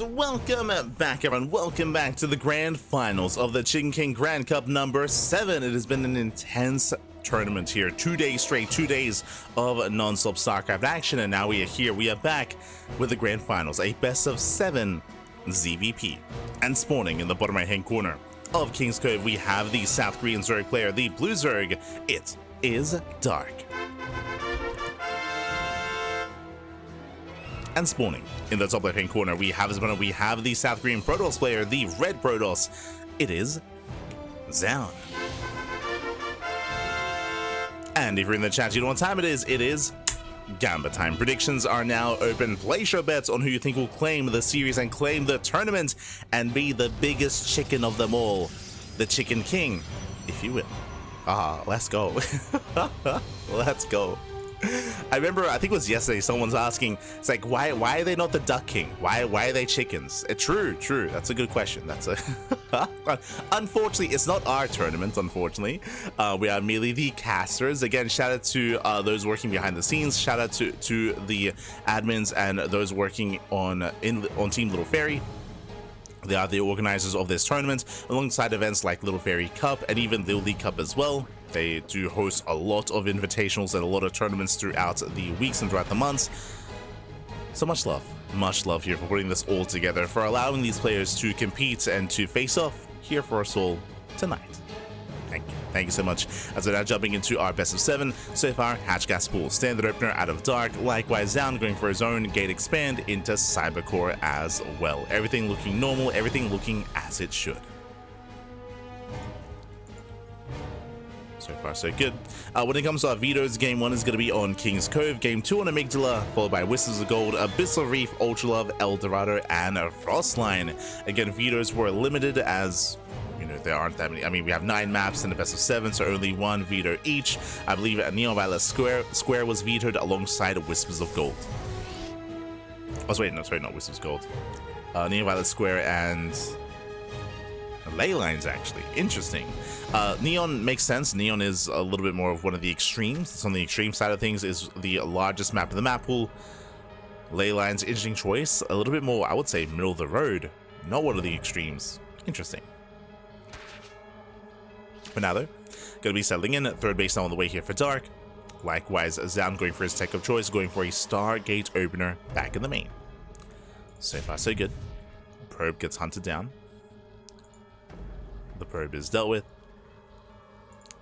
And welcome back, everyone. Welcome back to the grand finals of the Chicken King Grand Cup number 7. It has been an intense tournament here. 2 days straight, 2 days of non-stop StarCraft action, and now we are here. We are back with the grand finals, a best of 7 ZvP. And spawning in the bottom right-hand corner of King's Cove, we have the South Korean Zerg player, the Blue Zerg. It is Dark. And spawning in the top left-hand corner, we have the South Korean Protoss player, the Red Protoss. It is Zoun. And if you're in the chat, you know what time it is. It is Gamba time. Predictions are now open. Place your bets on who you think will claim the series and claim the tournament and be the biggest chicken of them all, the Chicken King, if you will. Let's go. Let's go. I remember, I think it was yesterday, someone's asking, it's like, why are they not the Duck King? Why are they chickens? True. That's a good question. That's a unfortunately, it's not our tournament, unfortunately. We are merely the casters. Again, shout out to those working behind the scenes. Shout out to the admins and those working on Team Little Fairy. They are the organizers of this tournament, alongside events like Little Fairy Cup and even Little League Cup as well. They do host a lot of invitationals and a lot of tournaments throughout the weeks and throughout the months. So much love here for putting this all together, for allowing these players to compete and to face off here for us all tonight. Thank you so much. As we're now jumping into our best of 7, so far, Hatch Gas Pool, Standard Opener out of Dark, likewise Zoun going for his own Gate Expand into Cybercore as well. Everything looking normal, everything looking as it should. So far, so good. When it comes to our vetoes, Game 1 is going to be on King's Cove, Game 2 on Amygdala, followed by Whistles of Gold, Abyssal Reef, Ultra Love, El Dorado, and Frostline. Again, vetoes were limited as, you know, there aren't that many. I mean, we have 9 maps in the best of 7, so only 1 veto each. I believe Neon Violet Square was vetoed alongside Whispers of Gold. Oh, wait, no, sorry, not Whispers of Gold. Neon Violet Square and Ley Lines, actually. Interesting. Neon makes sense. Neon is a little bit more of one of the extremes. It's on the extreme side of things, is the largest map in the map pool. Ley Lines, interesting choice. A little bit more, I would say, middle of the road. Not one of the extremes. Interesting. For now, though, going to be settling in. Third base now on the way here for Dark. Likewise, Zoun going for his tech of choice, going for a Stargate opener back in the main. So far, so good. Probe gets hunted down. The probe is dealt with.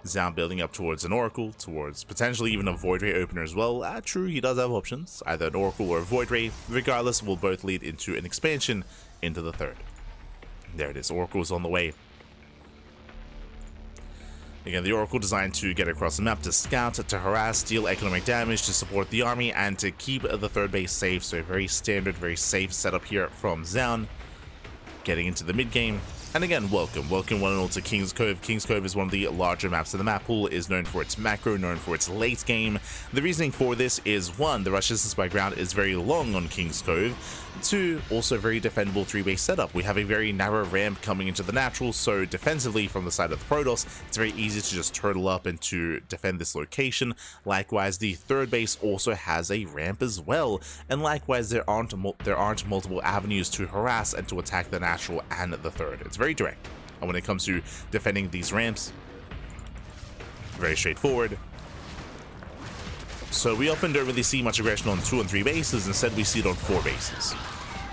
Zoun building up towards an Oracle, towards potentially even a Void Ray opener as well. True, he does have options, either an Oracle or a Void Ray. Regardless, will both lead into an expansion into the third. There it is, Oracle's on the way. Again, the Oracle designed to get across the map, to scout, to harass, deal economic damage, to support the army, and to keep the third base safe. So a very standard, very safe setup here from Zoun. Getting into the mid game. And again, welcome one and all to King's Cove. King's Cove is one of the larger maps in the map pool, is known for its macro, known for its late game. The reasoning for this is, 1, the rush distance by ground is very long on King's Cove. 2, also a very defendable 3-base setup. We have a very narrow ramp coming into the natural, so defensively from the side of the Protoss, it's very easy to just turtle up and to defend this location. Likewise, the third base also has a ramp as well, and likewise there aren't multiple avenues to harass and to attack the natural and the third. It's very direct. And when it comes to defending these ramps, very straightforward. So we often don't really see much aggression on 2 and 3 bases. Instead, we see it on 4 bases.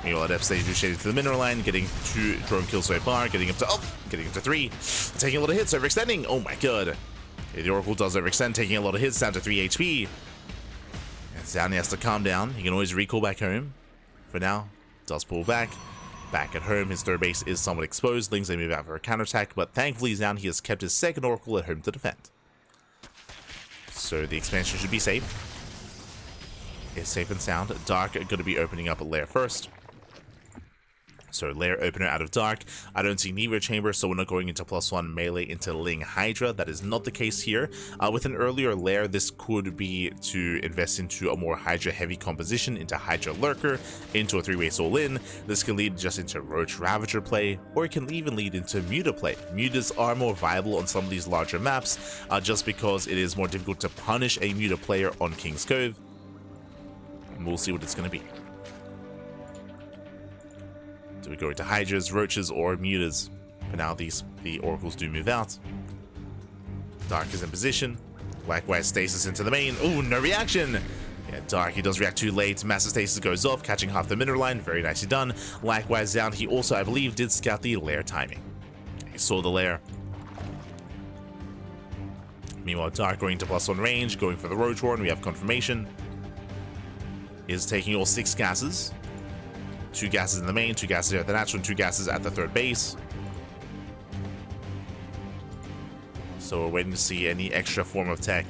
Meanwhile, at F-Stage, shaded to the mineral line, getting 2 drone kills so far, getting up to 3, taking a lot of hits, overextending. Oh my god. Okay, the Oracle does overextend, taking a lot of hits, down to 3 HP. And Zoun has to calm down. He can always recall back home. For now, does pull back. Back at home, his third base is somewhat exposed. Lings, they move out for a counterattack, but thankfully Zoun, he has kept his second Oracle at home to defend. So the expansion should be safe. It's safe and sound. Dark going to be opening up a lair first. So lair opener out of Dark. I don't see Nevo Chamber, so we're not going into +1 melee into Ling Hydra. That is not the case here. With an earlier lair, this could be to invest into a more Hydra heavy composition, into Hydra Lurker, into a 3-base all-in. This can lead just into Roach Ravager play, or it can even lead into Muta play. Mutas are more viable on some of these larger maps, just because it is more difficult to punish a Muta player on King's Cove. And we'll see what it's going to be. Do we go into Hydras, Roaches, or Mutas? For now, the Oracles do move out. Dark is in position. Likewise, Stasis into the main. Ooh, no reaction! Yeah, Dark, he does react too late. Massive Stasis goes off, catching half the mineral line. Very nicely done. Likewise, Zoun, he also, I believe, did scout the lair timing. He saw the lair. Meanwhile, Dark going to +1 range, going for the Roach Warren. We have confirmation. Is taking all 6 gases. 2 gases in the main, 2 gases here at the natural, and 2 gases at the third base. So we're waiting to see any extra form of tech.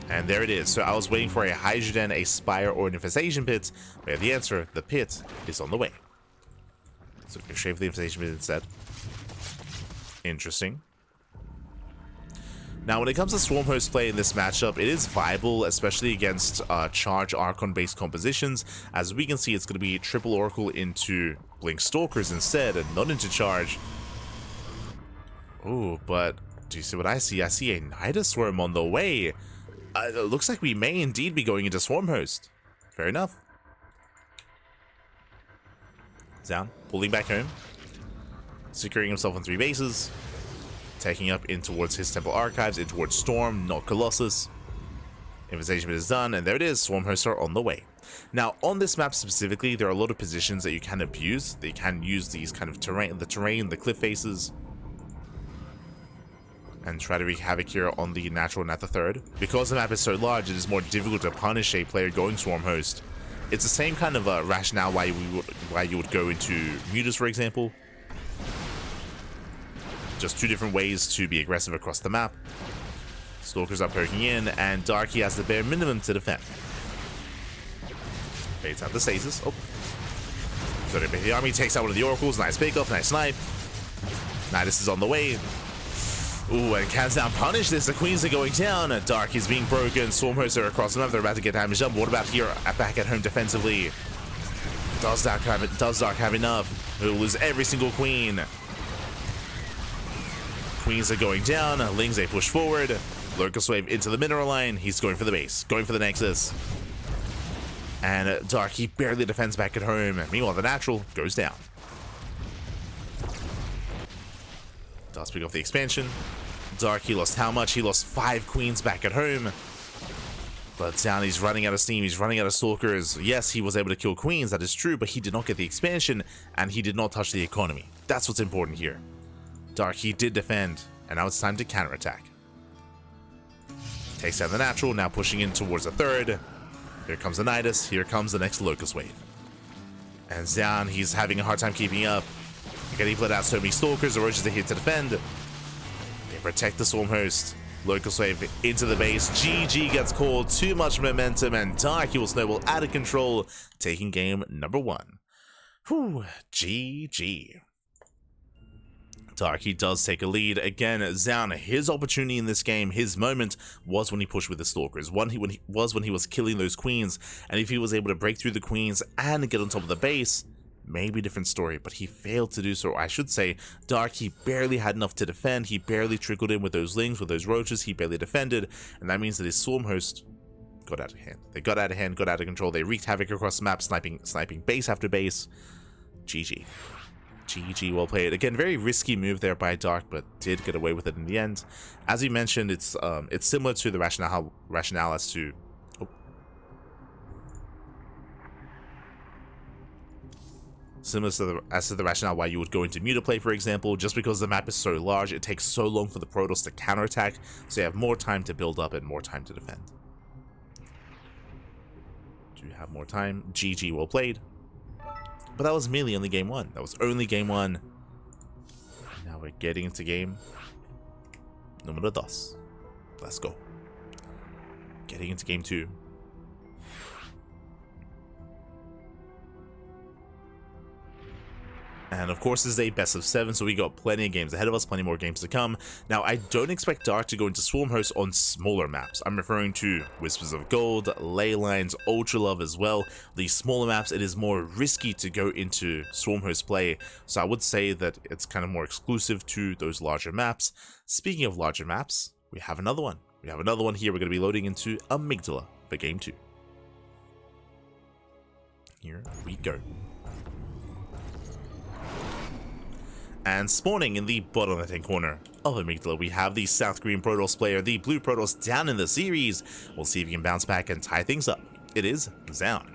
And there it is. So I was waiting for a Hydrogen, a Spire, or an Infestation Pit. We have the answer. The pit is on the way. So we can shave the Infestation Pit instead. Interesting. Now, when it comes to Swarm Host play in this matchup, it is viable, especially against Charge Archon-based compositions. As we can see, it's going to be triple Oracle into Blink Stalkers instead, and not into Charge. Oh, but do you see what I see? I see a Nidus Swarm on the way. It looks like we may indeed be going into Swarm Host. Fair enough. Zoun pulling back home. Securing himself on 3 bases. Taking up in towards his Temple Archives, in towards Storm, not Colossus. Invitation is done, and there it is. Swarm Hosts are on the way. Now, on this map specifically, there are a lot of positions that you can abuse. They can use these kind of terrain, the cliff faces, and try to wreak havoc here on the natural and at the third. Because the map is so large, it is more difficult to punish a player going Swarm Host. It's the same kind of rationale why you would go into Mutas, for example. Just 2 different ways to be aggressive across the map. Stalkers are poking in, and Darky has the bare minimum to defend. Fades out the stasis. Oh. So the army takes out one of the Oracles. Nice pick-off, nice snipe. Nidus is on the way. Ooh, and can Zoun punish this? The Queens are going down. Darky's being broken. Swarm Hosts are across the map. They're about to get damaged up. What about here back at home defensively? Does Dark have enough? He'll lose every single Queen. Queens are going down. Lings, they push forward. Locust Wave into the mineral line. He's going for the base. Going for the Nexus. And Dark, he barely defends back at home. Meanwhile, the natural goes down. Does pick off the expansion. Dark, he lost how much? He lost 5 Queens back at home. But Zoun, he's running out of steam. He's running out of Stalkers. Yes, he was able to kill Queens. That is true. But he did not get the expansion. And he did not touch the economy. That's what's important here. Dark, he did defend, and now it's time to counterattack. Takes down the natural, now pushing in towards the third. Here comes the Nidus, here comes the next Locust Wave. And Zoun, he's having a hard time keeping up. Again, he played out so many Stalkers, the Roaches are here to defend. They protect the Swarm Host. Locust Wave into the base. GG gets called, too much momentum, and Dark, he will snowball out of control, taking game number 1. Whew, GG. Dark, he does take a lead. Again, Zoun, his opportunity in this game, his moment, was when he pushed with the Stalkers. When he was killing those Queens, and if he was able to break through the Queens and get on top of the base, maybe a different story, but he failed to do so. I should say, Dark, he barely had enough to defend. He barely trickled in with those Lings, with those Roaches. He barely defended, and that means that his Swarm Host got out of hand. They got out of hand, got out of control. They wreaked havoc across the map, sniping base after base. GG. GG, well played. Again, very risky move there by Dark, but did get away with it in the end. As you mentioned, it's similar to the rationale as to the rationale why you would go into Muta play, for example. Just because the map is so large, it takes so long for the Protoss to counterattack, so you have more time to build up and more time to defend. Do you have more time? GG, well played. But that was merely only game 1. That was only game 1. Now we're getting into game numero 2. Let's go. Getting into game 2. And of course, this is a best of 7, so we got plenty of games ahead of us, plenty more games to come. Now, I don't expect Dark to go into Swarm Host on smaller maps. I'm referring to Whispers of Gold, Ley Lines, Ultra Love as well. These smaller maps, it is more risky to go into Swarm Host play, so I would say that it's kind of more exclusive to those larger maps. Speaking of larger maps, we have another one. We have another one here. We're going to be loading into Amygdala for game 2. Here we go. And spawning in the bottom left-hand corner of Amygdala, we have the South Korean Protoss player, the Blue Protoss down in the series. We'll see if he can bounce back and tie things up. It is Zoun.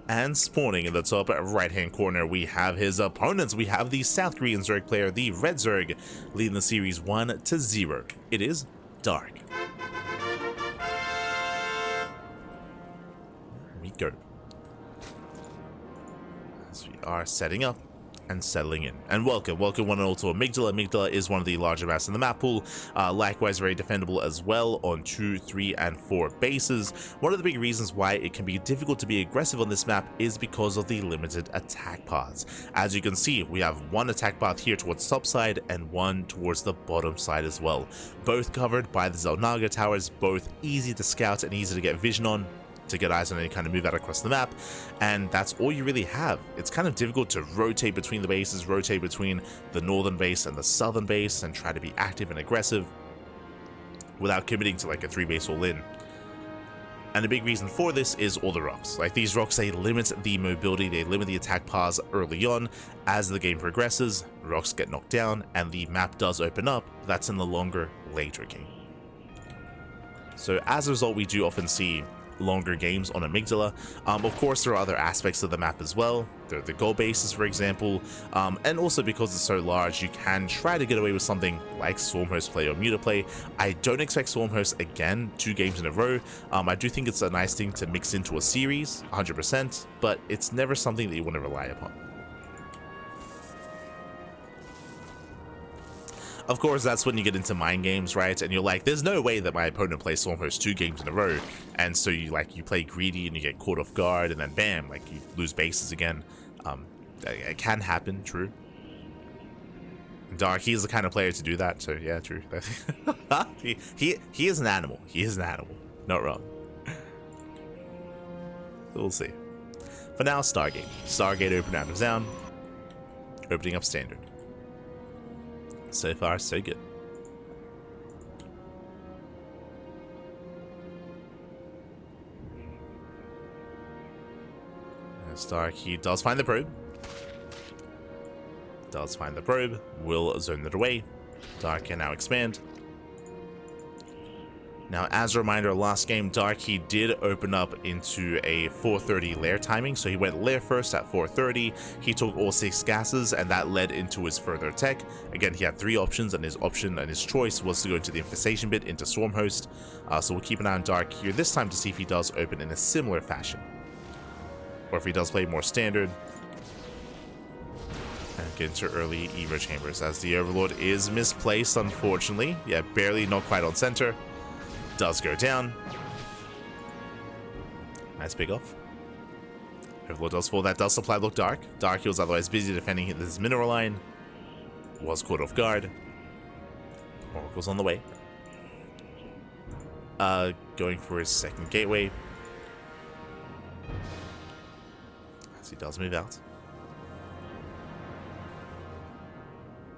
And spawning in the top right-hand corner, we have his opponents. We have the South Korean Zerg player, the Red Zerg, leading the series 1-0. It is Dark. Here we go. As we are setting up and settling in. And welcome one and all to Amygdala. Amygdala is one of the larger maps in the map pool, likewise very defendable as well on 2, 3, and 4 bases. One of the big reasons why it can be difficult to be aggressive on this map is because of the limited attack paths. As you can see, we have one attack path here towards the top side and one towards the bottom side as well. Both covered by the Zelnaga towers, both easy to scout and easy to get vision on, to get eyes on any kind of move out across the map, and that's all you really have. It's kind of difficult to rotate between the bases, rotate between the northern base and the southern base, and try to be active and aggressive without committing to like a 3-base all-in. And a big reason for this is all the rocks. Like these rocks, they limit the mobility, they limit the attack paths early on. As the game progresses, rocks get knocked down and the map does open up. That's in the longer, later game. So as a result, we do often see longer games on Amygdala. Of course, there are other aspects of the map as well. There are the gold bases, for example, and also because it's so large, you can try to get away with something like Swarmhost play or Muta play. I don't expect Swarmhost again 2 games in a row. I do think it's a nice thing to mix into a series, 100%, but it's never something that you want to rely upon. Of course, that's when you get into mind games, right? And you're like, there's no way that my opponent plays Swarmhost 2 games in a row. And so you play greedy and you get caught off guard and then bam, like you lose bases again. It can happen, true. Dark, he's the kind of player to do that, so yeah, true. he is an animal. He is an animal. Not wrong. So we'll see. For now, Stargate. Stargate open out of Zoun. Opening up standard. So far, so good. Stark, he does find the probe. Will zone it away. Dark can now expand. Now, as a reminder, last game, Dark, he did open up into a 430 lair timing, so he went lair first at 430, he took all 6 gases, and that led into his further tech. Again, he had 3 options, and his option and his choice was to go into the infestation bit into Swarmhost, so we'll keep an eye on Dark here this time to see if he does open in a similar fashion, or if he does play more standard, and get into early Evo chambers, as the Overlord is misplaced, unfortunately. Yeah, barely, not quite on center. Does go down. Nice big off. Overlord does fall. That does supply look Dark. Dark, he was otherwise busy defending this mineral line. Was caught off guard. Oracle's on the way. Going for his second gateway. As he does move out.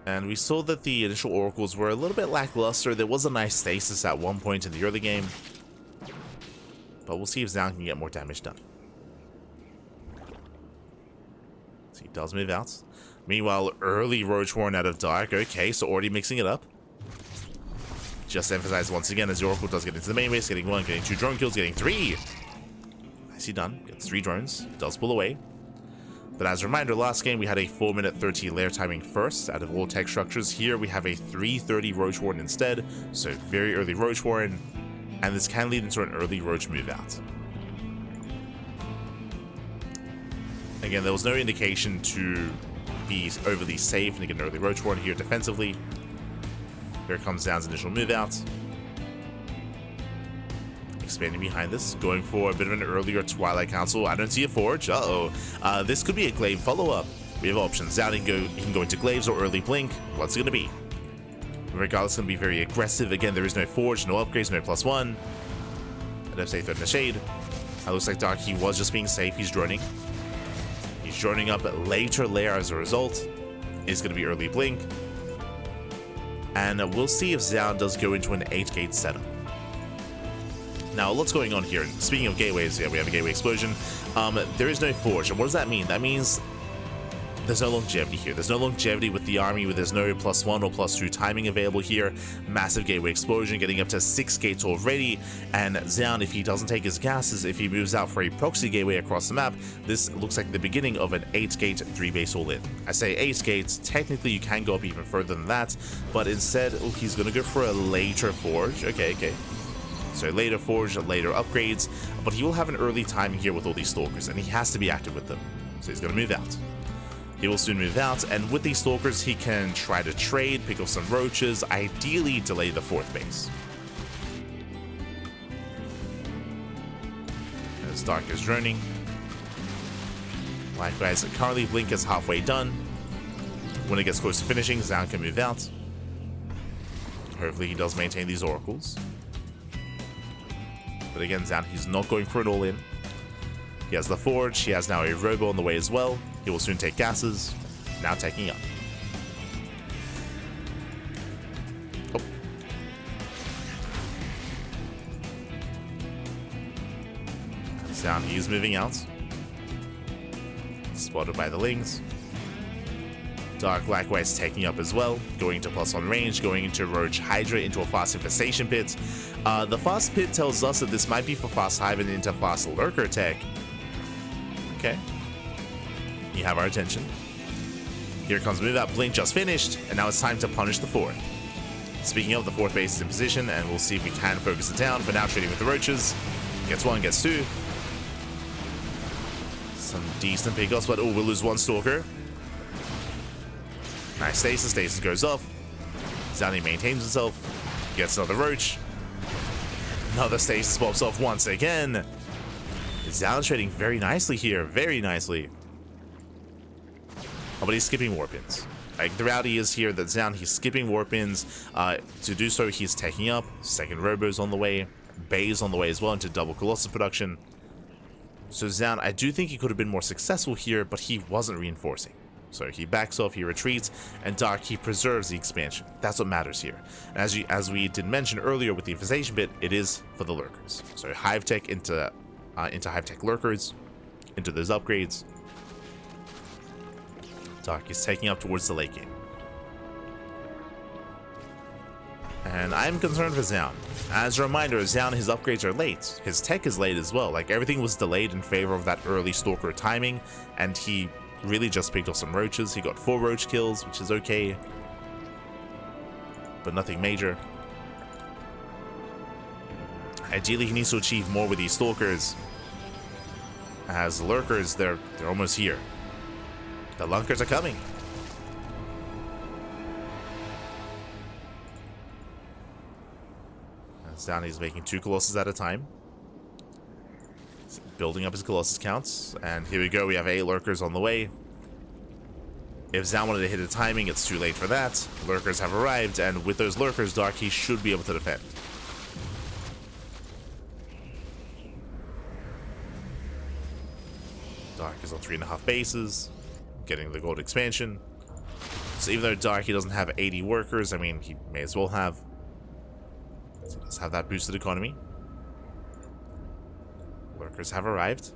And we saw that the initial oracles were a little bit lackluster. There was a nice stasis at one point in the early game. But we'll see if Zoun can get more damage done. So he does move out. Meanwhile, early Roach Warren out of Dark. Okay, so already mixing it up. Just emphasize once again as the Oracle does get into the main base. Getting 1, getting 2 drone kills, getting 3. Nicely done. Gets 3 drones. Does pull away. But as a reminder, last game we had a 4-minute 30 lair timing first out of all tech structures. Here we have a 3:30 Roach Warren instead, so very early Roach Warren, and this can lead into an early Roach move out. Again, there was no indication to be overly safe and to get an early Roach Warren here defensively. Here comes Zoun's initial move out. Expanding behind this, going for a bit of an earlier Twilight Council. I don't see a Forge. This could be a Glaive follow-up. We have options. Zoun can go into Glaives or early Blink. What's it going to be? Regardless, it's going to be very aggressive. Again, there is no Forge, no upgrades, no +1. Let's say Threat in the Shade. It looks like Dark, he was just being safe. He's droning. He's droning up later layer as a result. It's going to be early Blink. And we'll see if Zoun does go into an 8-gate setup. Now, what's going on here? Speaking of gateways, yeah, we have a gateway explosion. There is no Forge. And what does that mean? That means there's no longevity here. There's no longevity with the army, where there's no +1 or +2 timing available here. Massive gateway explosion, getting up to 6 gates already. And Zoun, if he doesn't take his gases, if he moves out for a proxy gateway across the map, this looks like the beginning of an 8-gate 3-base all-in. I say 8 gates, technically you can go up even further than that, but instead, oh, he's going to go for a later forge. Okay. So later forge, later upgrades, but he will have an early timing here with all these stalkers, and he has to be active with them. So he's going to move out. He will soon move out, and with these stalkers, he can try to trade, pick up some roaches, ideally delay the 4th base. As Dark is droning. Likewise, currently Blink is halfway done. When it gets close to finishing, Zoun can move out. Hopefully he does maintain these oracles. But again, Zoun, he's not going for an all-in. He has the forge, he has now a robo on the way as well. He will soon take gases, now taking up. Oh. Zoun, he is moving out. Spotted by the Lings. Dark likewise taking up as well, going into +1 range, going into Roach Hydra into a fast infestation pit. The fast pit tells us that this might be for fast hive and into fast lurker tech. Okay. You have our attention. Here comes move out. Blink just finished, and now it's time to punish the 4th. Speaking of, the 4th base is in position, and we'll see if we can focus it down. For now, trading with the roaches. Gets 1, gets 2. Some decent pickups, but oh, we'll lose 1 stalker. Nice stasis. Stasis goes off. Zoun maintains himself. Gets another roach. Another stasis pops off once again. Zoun trading very nicely here. Very nicely. Oh, but he's skipping warpins. Like, the reality is here that Zoun, he's skipping warpins. To do so, he's taking up. 2nd robo's on the way. Bay's on the way as well into double Colossus production. So Zoun, I do think he could have been more successful here, but he wasn't reinforcing. So he backs off, he retreats, and Dark, he preserves the expansion. That's what matters here. And as we did mention earlier with the infestation bit, it is for the lurkers. So Hive Tech into Hive Tech lurkers, into those upgrades. Dark is taking up towards the late game. And I'm concerned for Zoun. As a reminder, Zoun, his upgrades are late. His tech is late as well. Like, everything was delayed in favor of that early stalker timing, and he really just picked up some roaches. He got 4 roach kills, which is okay, but nothing major. Ideally, he needs to achieve more with these stalkers. As lurkers, they're almost here. The lunkers are coming. Zoun, he's making 2 Colossus at a time. He's building up his Colossus counts. And here we go, we have 8 lurkers on the way. If Zoun wanted to hit a timing, it's too late for that. Lurkers have arrived, and with those lurkers, Dark, he should be able to defend. Dark is on 3.5 bases, getting the gold expansion. So even though Dark, he doesn't have 80 workers, I mean, he may as well have. So let's have that boosted economy. Lurkers have arrived.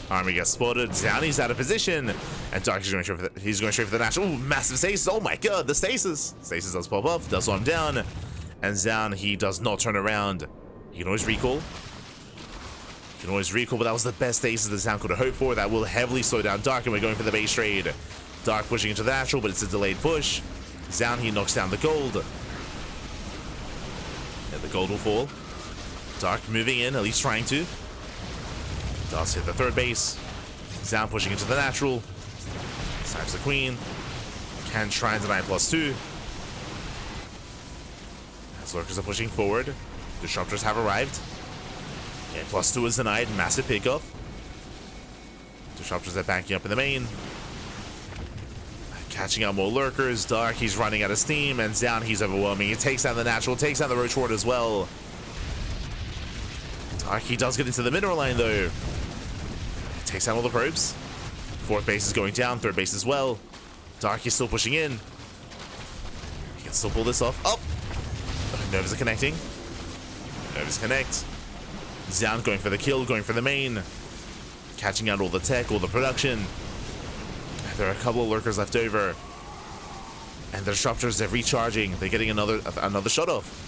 Army gets spotted. Zoun, he's out of position. And Dark is going straight for the, he's going straight for the dash. Oh, massive stasis. Oh my god, the stasis. Stasis does pop up, does slow him down. And Zoun, he does not turn around. He can always recall. He can always recall, but that was the best stasis that Zoun could have hoped for. That will heavily slow down Dark, and we're going for the base trade. Dark pushing into the natural, but it's a delayed push. Zoun, he knocks down the gold. Yeah, the gold will fall. Dark moving in, at least trying to. Does hit the 3rd base. Zoun pushing into the natural. Snipes the queen. Can try and deny +2. As lurkers are pushing forward. Disruptors have arrived. Okay, +2 is denied. Massive pickup. Disruptors are backing up in the main. Catching out more lurkers. Dark, he's running out of steam. And Zoun, he's overwhelming. He takes down the natural, takes down the roach ward as well. Dark, he does get into the mineral line though. Takes down all the probes. 4th base is going down, 3rd base as well. Dark is still pushing in. He can still pull this off. Oh! Nerves are connecting. Nerves connect. Zoun going for the kill, going for the main. Catching out all the tech, all the production. There are a couple of lurkers left over. And the disruptors, they're recharging. They're getting another shot off.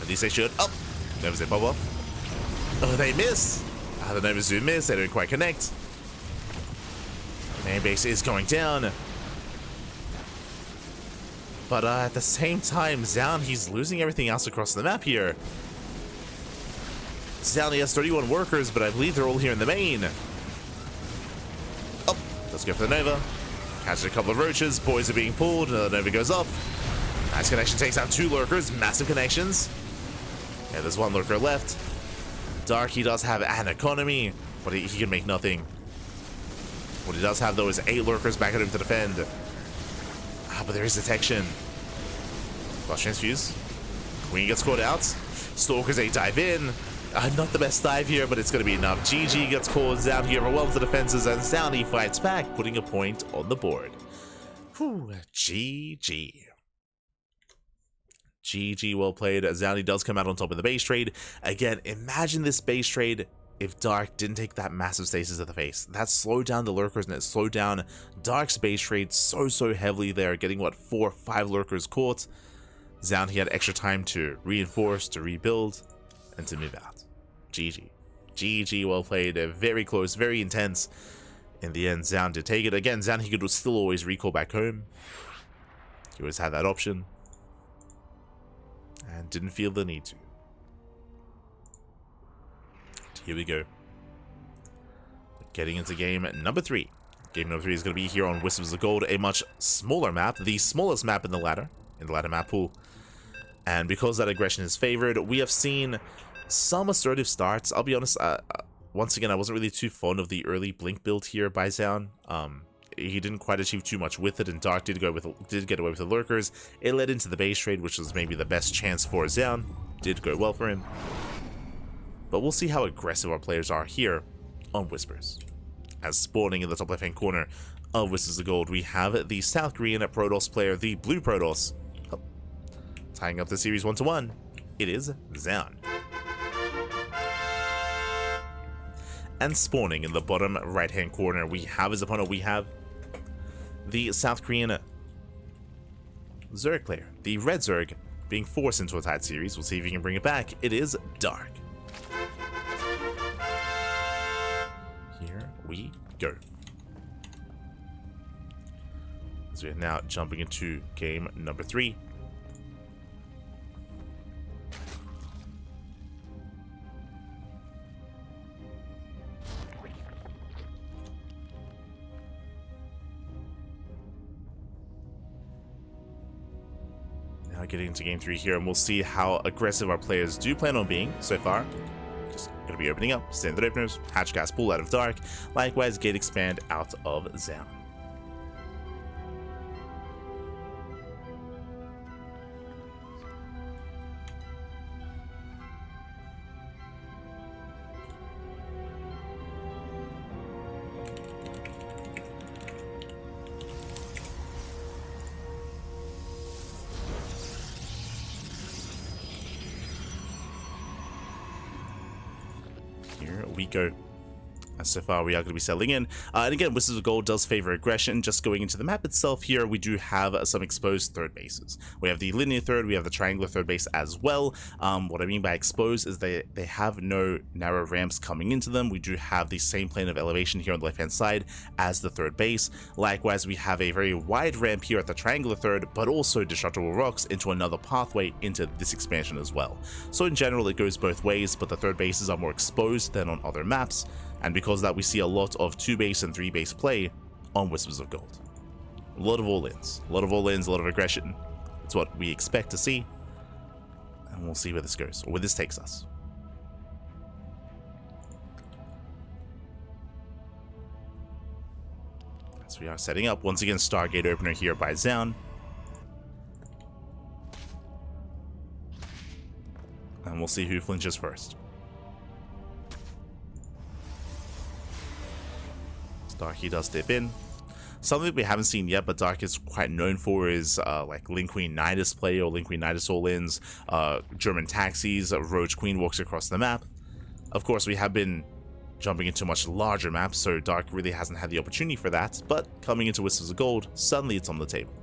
At least they should. Oh! Novas, they pop off. Oh, they miss! The Novas do miss. They don't quite connect. Main base is going down. But at the same time, Zoun, he's losing everything else across the map here. Zoun, he has 31 workers, but I believe they're all here in the main. Oh, let's go for the Nova. Catches a couple of roaches. Boys are being pulled. The Nova goes off. Nice connection. Takes out 2 lurkers. Massive connections. Yeah, there's 1 lurker left. Dark, he does have an economy, but he can make nothing. What he does have, though, is 8 lurkers back at him to defend. But there is detection. Flash transfuse. Queen gets caught out. Stalkers, they dive in. Not the best dive here, but it's going to be enough. GG gets caught. Zoun, he overwhelms the defenses, and Zoun, he fights back, putting a point on the board. Whew, GG. GG, well played. Zoun, he does come out on top of the base trade. Again, imagine this base trade if Dark didn't take that massive stasis to the face. That slowed down the lurkers, and it slowed down Dark's base trade so heavily there, getting, what, 4 or 5 lurkers caught. Zoun, he had extra time to reinforce, to rebuild, and to move out. GG. GG, well played. Very close, very intense. In the end, Zoun did take it. Again, Zoun, he could still always recall back home. He always had that option. And didn't feel the need to. Here we go. Getting into game number 3. Game number 3 is going to be here on Whispers of Gold, a much smaller map, the smallest map in the ladder map pool. And because that aggression is favored, we have seen some assertive starts. I'll be honest, once again, I wasn't really too fond of the early Blink build here by Zoun. He didn't quite achieve too much with it, and Dark did get away with the lurkers. It led into the base trade, which was maybe the best chance for Zoun. Did go well for him. But we'll see how aggressive our players are here on Whispers. As spawning in the top left-hand corner of Whispers of Gold, we have the South Korean Protoss player, the Blue Protoss. Oh, tying up the series 1-1, it is Zoun. And spawning in the bottom right-hand corner, we have his opponent. We have the South Korean Zerg player, the Red Zerg, being forced into a tied series. We'll see if he can bring it back. It is Dark. Here we go. So we are now jumping into game number 3. Now getting into game 3 here, and we'll see how aggressive our players do plan on being so far. Just going to be opening up standard openers, hatch gas pull out of Dark, likewise gate expand out of Zoun. Here we go. So far, we are going to be settling in. And again, Whispers of Gold does favor aggression. Just going into the map itself here, we do have some exposed third bases. We have the linear third, we have the triangular third base as well. What I mean by exposed is they have no narrow ramps coming into them. We do have the same plane of elevation here on the left-hand side as the third base. Likewise, we have a very wide ramp here at the triangular third, but also destructible rocks into another pathway into this expansion as well. So in general, it goes both ways, but the third bases are more exposed than on other maps. And because of that, we see a lot of 2-base and 3-base play on Whispers of Gold. A lot of all-ins, a lot of aggression. It's what we expect to see. And we'll see where this goes, or where this takes us. So we are setting up, once again, Stargate opener here by Zoun. And we'll see who flinches first. Dark, he does dip in. Something we haven't seen yet, but Dark is quite known for is like Link Queen Nidus play or Link Queen Nidus all-ins, German taxis, Roach Queen walks across the map. Of course, we have been jumping into a much larger map, so Dark really hasn't had the opportunity for that, but coming into Whispers of Gold, suddenly it's on the table.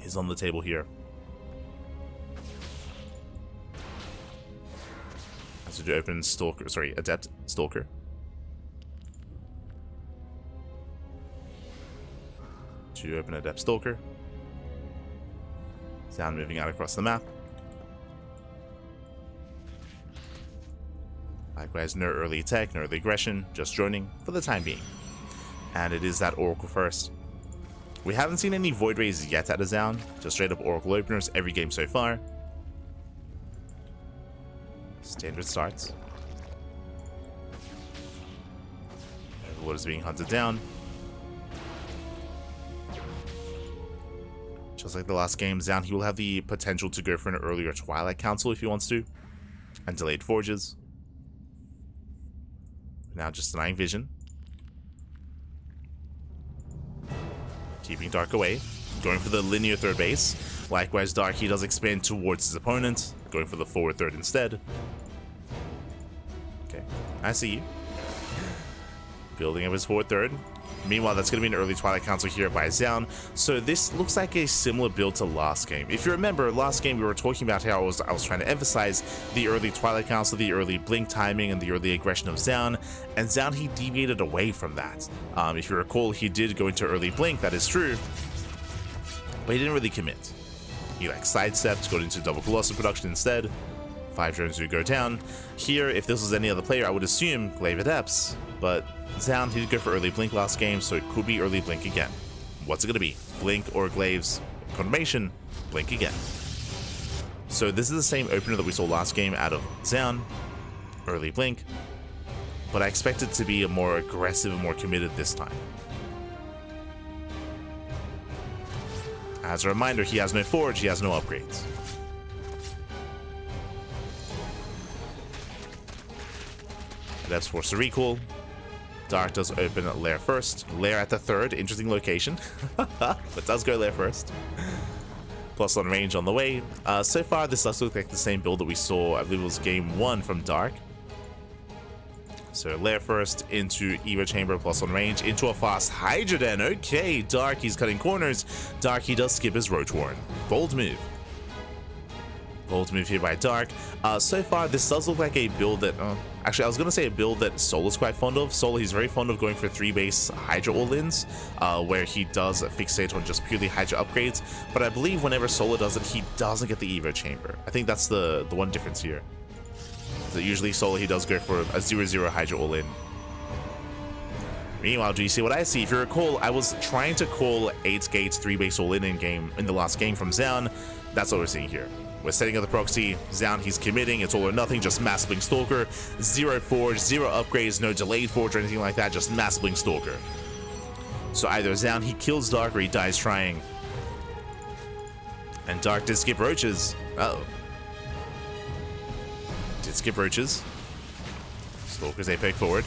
It's on the table here. As we do open Stalker, sorry, Adept Stalker. To open Adept Stalker. Zoun moving out across the map. Likewise, no early attack, no early aggression, just droning for the time being. And it is that Oracle first. We haven't seen any Void Rays yet out of Zoun, just straight up Oracle openers every game so far. Standard starts. Overlord is being hunted down. Just like the last game, Zoun, he will have the potential to go for an earlier Twilight Council if he wants to, and delayed Forges. Now just denying vision. Keeping Dark away. Going for the linear third base. Likewise, Dark, he does expand towards his opponent. Going for the forward third instead. Okay, I see you. Building up his forward third. Meanwhile, that's going to be an early Twilight Council here by Zoun. So this looks like a similar build to last game. If you remember, last game we were talking about how I was trying to emphasize the early Twilight Council, the early blink timing, and the early aggression of Zoun. And Zoun, he deviated away from that. If you recall, he did go into early blink, that is true. But he didn't really commit. He like sidestepped, got into double Colossus production instead. 5 drones would go down. Here, if this was any other player, I would assume Glaive Adepts. But Zoun, he did go for early blink last game, so it could be early blink again. What's it going to be? Blink or Glaive's confirmation? Blink again. So this is the same opener that we saw last game out of Zoun. Early blink. But I expect it to be a more aggressive and more committed this time. As a reminder, he has no forge, he has no upgrades. Adepts force a recall. Dark does open Lair first. Lair at the third. Interesting location. But does go Lair first. Plus on range on the way. So far, this does look like the same build that we saw, I believe it was game 1 from Dark. So Lair first into Evo Chamber plus on range into a fast Hydra Den. Okay, Dark, he's cutting corners. Dark, he does skip his Roach Warren. Bold move. Bold move here by Dark. So far, this does look like a build that... actually, I was going to say a build that Solo's quite fond of. Solo, he's very fond of going for 3-base Hydra all-ins, where he does fixate on just purely Hydra upgrades. But I believe whenever Solo does it, he doesn't get the Evo Chamber. I think that's the one difference here. So usually Solo, he does go for a 0-0 Hydra all-in. Meanwhile, do you see what I see? If you recall, I was trying to call 8 gates 3-base all-in in the last game from Zoun. That's what we're seeing here. We're setting up the proxy. Zoun, he's committing. It's all or nothing. Just mass blink Stalker. 0 forge, 0 upgrades, no delayed forge or anything like that. Just mass blink Stalker. So either Zoun, he kills Dark, or he dies trying. And Dark did skip roaches. Uh-oh. Did skip roaches. Stalker's apex forward.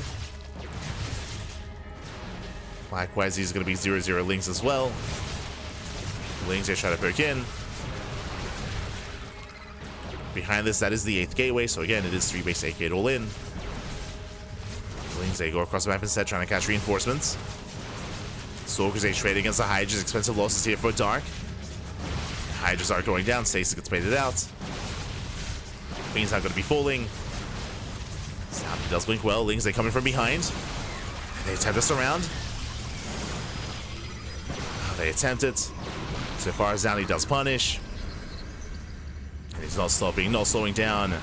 Likewise, he's going to be 0-0 Lings as well. Lings, they try to poke in. Behind this, that is the 8th gateway, so again, it is 3-base 8 gate all in. Lings, they go across the map instead, trying to catch reinforcements. Stalkers, they trade against the Hydras. Expensive losses here for Dark. Hydras are going down. Stasis gets baited out. Queen's not going to be falling. Sound does blink well. Lings, they come in from behind. They attempt us around. They attempt it. So far, Zoun, he does punish. And he's not stopping, not slowing down.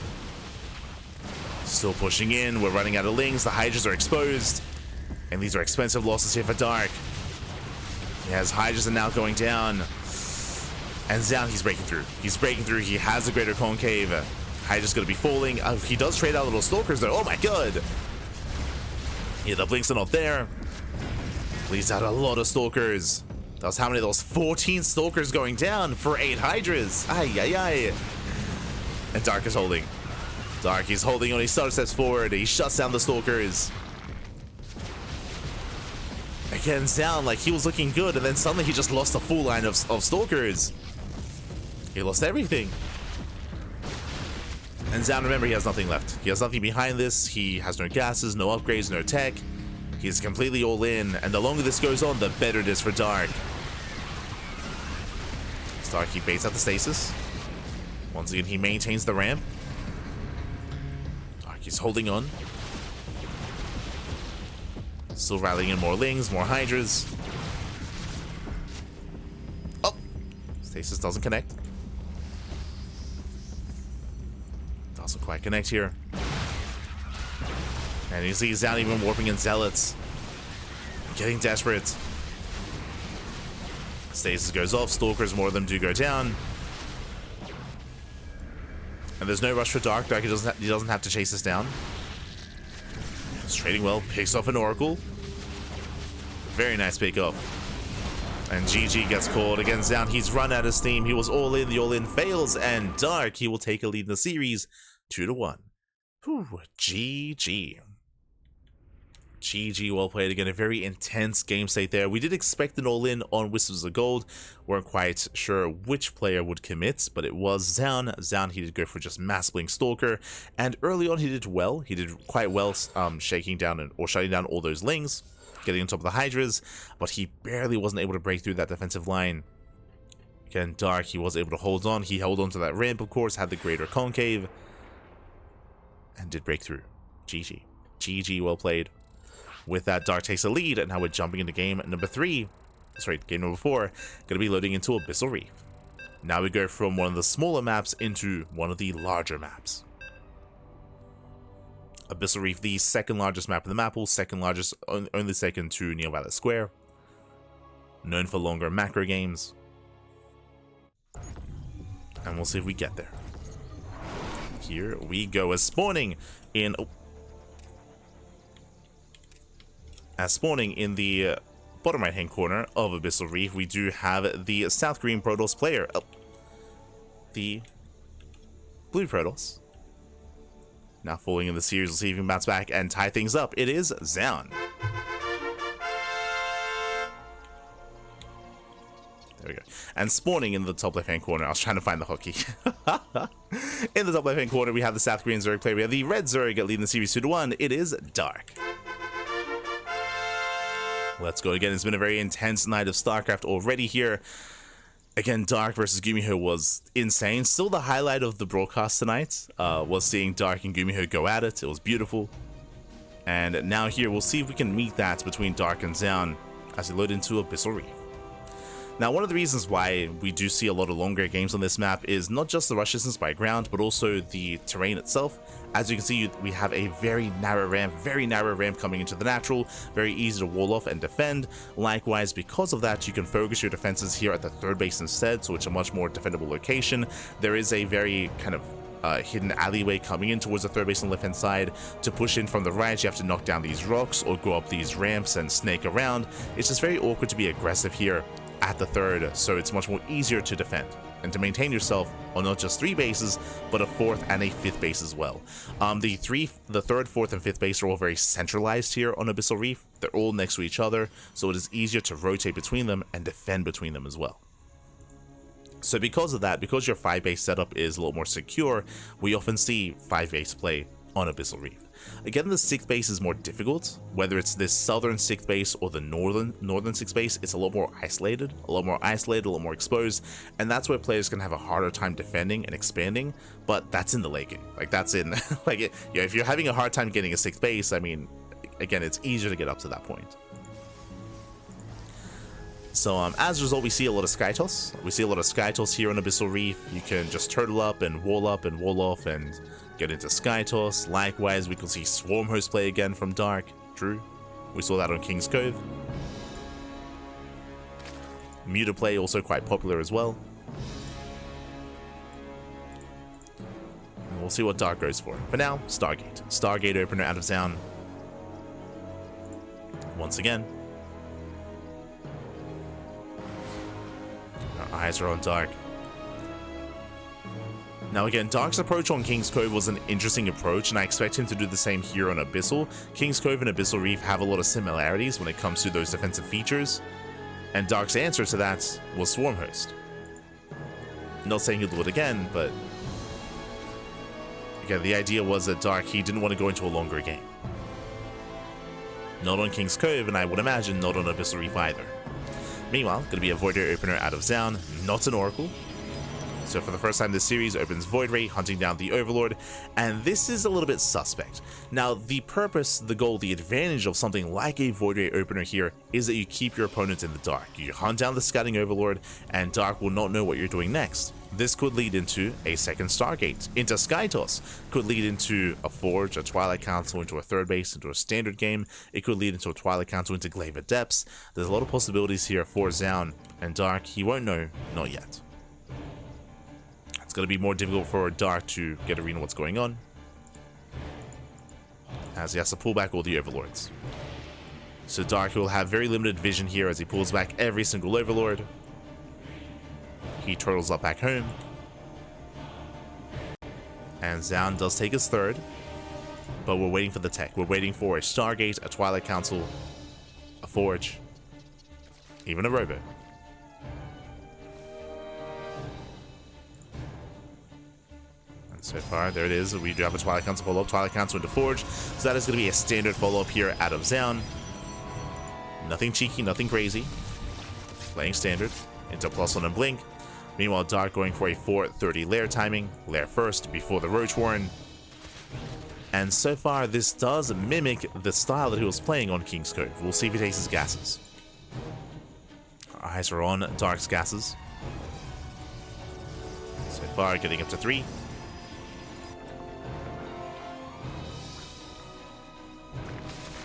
Still pushing in. We're running out of Lings. The Hydras are exposed. And these are expensive losses here for Dark. Yes, Hydras are now going down. And Zoun, he's breaking through. He's breaking through. He has a greater concave. Hydra's going to be falling. He does trade out little Stalkers though. Oh my god. Yeah, the Blinks are not there. Bleeds out a lot of Stalkers. That was how many of those? 14 Stalkers going down for 8 Hydras. Ay, ay, ay. And Dark is holding. Dark, he's holding on. He starts steps forward. He shuts down the Stalkers. Again, Zoun, like he was looking good, and then suddenly he just lost a full line of Stalkers. He lost everything. And And Zoun, remember, he has nothing left. He has nothing behind this. He has no gases, no upgrades, no tech. He's completely all in, and the longer this goes on, the better it is for Dark. StarCraft baits out the stasis. Once again, he maintains the ramp. Dark is holding on. Still rallying in more Lings, more Hydras. Oh! Stasis doesn't connect. Doesn't quite connect here. And you see Zoun even warping in Zealots. Getting desperate. Stasis goes off, Stalkers, more of them do go down. And there's no rush for Dark. Dark, he doesn't have to chase this down. He's trading well, picks off an Oracle. Very nice pick up. And GG gets called against Zoun. He's run out of steam. He was all in, the all in fails, and Dark, he will take a lead in the series 2-1. Whew, GG. GG, well played again. A very intense game state there. We did expect an all-in on Whispers of Gold. Weren't quite sure which player would commit, but it was Zoun. Zoun, he did go for just Mass Blink Stalker, and early on he did well. He did quite well shaking down or shutting down all those Lings, getting on top of the Hydras, but he barely wasn't able to break through that defensive line. Again, Dark, he was able to hold on. He held on to that ramp, of course, had the greater concave, and did break through. GG. GG, well played. With that, Dark takes a lead, and now we're jumping into game number 4, gonna be loading into Abyssal Reef. Now we go from one of the smaller maps into one of the larger maps. Abyssal Reef, the second largest map in the map pool, second largest, only second to Neo Violet Square. Known for longer macro games. And we'll see if we get there. Here we go, as spawning in the bottom right hand corner of Abyssal Reef, we do have the South Green Protoss player. The Blue Protoss. Now falling in the series, we'll see if he can bounce back and tie things up. It is Zoun. There we go. And spawning in the top left hand corner, I was trying to find the hotkey. In the top left hand corner, we have the South Green Zerg player. We have the Red Zerg leading the series 2-1. It is Dark. Let's go again. It's been a very intense night of StarCraft already here. Again, Dark versus Gumiho was insane. Still the highlight of the broadcast tonight was seeing Dark and Gumiho go at it. It was beautiful. And now here, we'll see if we can meet that between Dark and Zoun as we load into Abyssal Reef. Now, one of the reasons why we do see a lot of longer games on this map is not just the rush distance by ground, but also the terrain itself. As you can see, we have a very narrow ramp coming into the natural, very easy to wall off and defend. Likewise, because of that, you can focus your defenses here at the third base instead, so it's a much more defendable location. There is a very kind of hidden alleyway coming in towards the third base on the left hand side. To push in from the right, you have to knock down these rocks or go up these ramps and snake around. It's just very awkward to be aggressive here at the third, so it's much more easier to defend and to maintain yourself on not just 3 bases, but a 4th and a 5th base as well. The 3rd, 4th, and 5th base are all very centralized here on Abyssal Reef. They're all next to each other, so it is easier to rotate between them and defend between them as well. So because of that, because your 5 base setup is a little more secure, we often see 5 base play on Abyssal Reef. Again, the 6th base is more difficult. Whether it's this southern 6th base or the northern 6th base, it's a lot more isolated, a lot more exposed, and that's where players can have a harder time defending and expanding. But that's in the late game. Like, that's in if you're having a hard time getting a 6th base, I mean, again, it's easier to get up to that point. So as a result, we see a lot of Sky Toss. We see a lot of Sky Toss here on Abyssal Reef. You can just turtle up and wall off and get into Sky Toss. Likewise, we can see Swarm Host play again from Dark. True. We saw that on King's Cove. Muta play also quite popular as well. And we'll see what Dark goes for. For now, Stargate. Stargate opener out of Zoun. Once again. Our eyes are on Dark. Now again, Dark's approach on King's Cove was an interesting approach, and I expect him to do the same here on Abyssal. King's Cove and Abyssal Reef have a lot of similarities when it comes to those defensive features, and Dark's answer to that was Swarm Host. Not saying he'll do it again, but Okay, the idea was that Dark, he didn't want to go into a longer game. Not on King's Cove, and I would imagine not on Abyssal Reef either. Meanwhile, going to be a Void Ray opener out of Zoun, not an Oracle. So for the first time this series opens Void Ray, hunting down the Overlord, and this is a little bit suspect. Now, the purpose, the goal, the advantage of something like a Void Ray opener here is that you keep your opponent in the dark. You hunt down the scouting Overlord, and Dark will not know what you're doing next. This could lead into a second Stargate, into Skytoss, could lead into a Forge, a Twilight Council, into a third base, into a standard game. It could lead into a Twilight Council, into Glaive of Depths. There's a lot of possibilities here for Zoun, and Dark, he won't know, not yet. It's going to be more difficult for Dark to get a read on what's going on, as he has to pull back all the Overlords. So Dark will have very limited vision here as he pulls back every single Overlord. He turtles up back home. And Zoun does take his third, but we're waiting for the tech. We're waiting for a Stargate, a Twilight Council, a Forge, even a Robo. So far, there it is. We do have a Twilight Council follow-up, Twilight Council into Forge. So that is going to be a standard follow-up here out of Zoun. Nothing cheeky, nothing crazy. Playing standard into +1 and Blink. Meanwhile, Dark going for a 4:30 lair timing. Lair first before the Roach Warren. And so far, this does mimic the style that he was playing on King's Cove. We'll see if he takes his gases. Our eyes are on Dark's gases. So far, getting up to 3.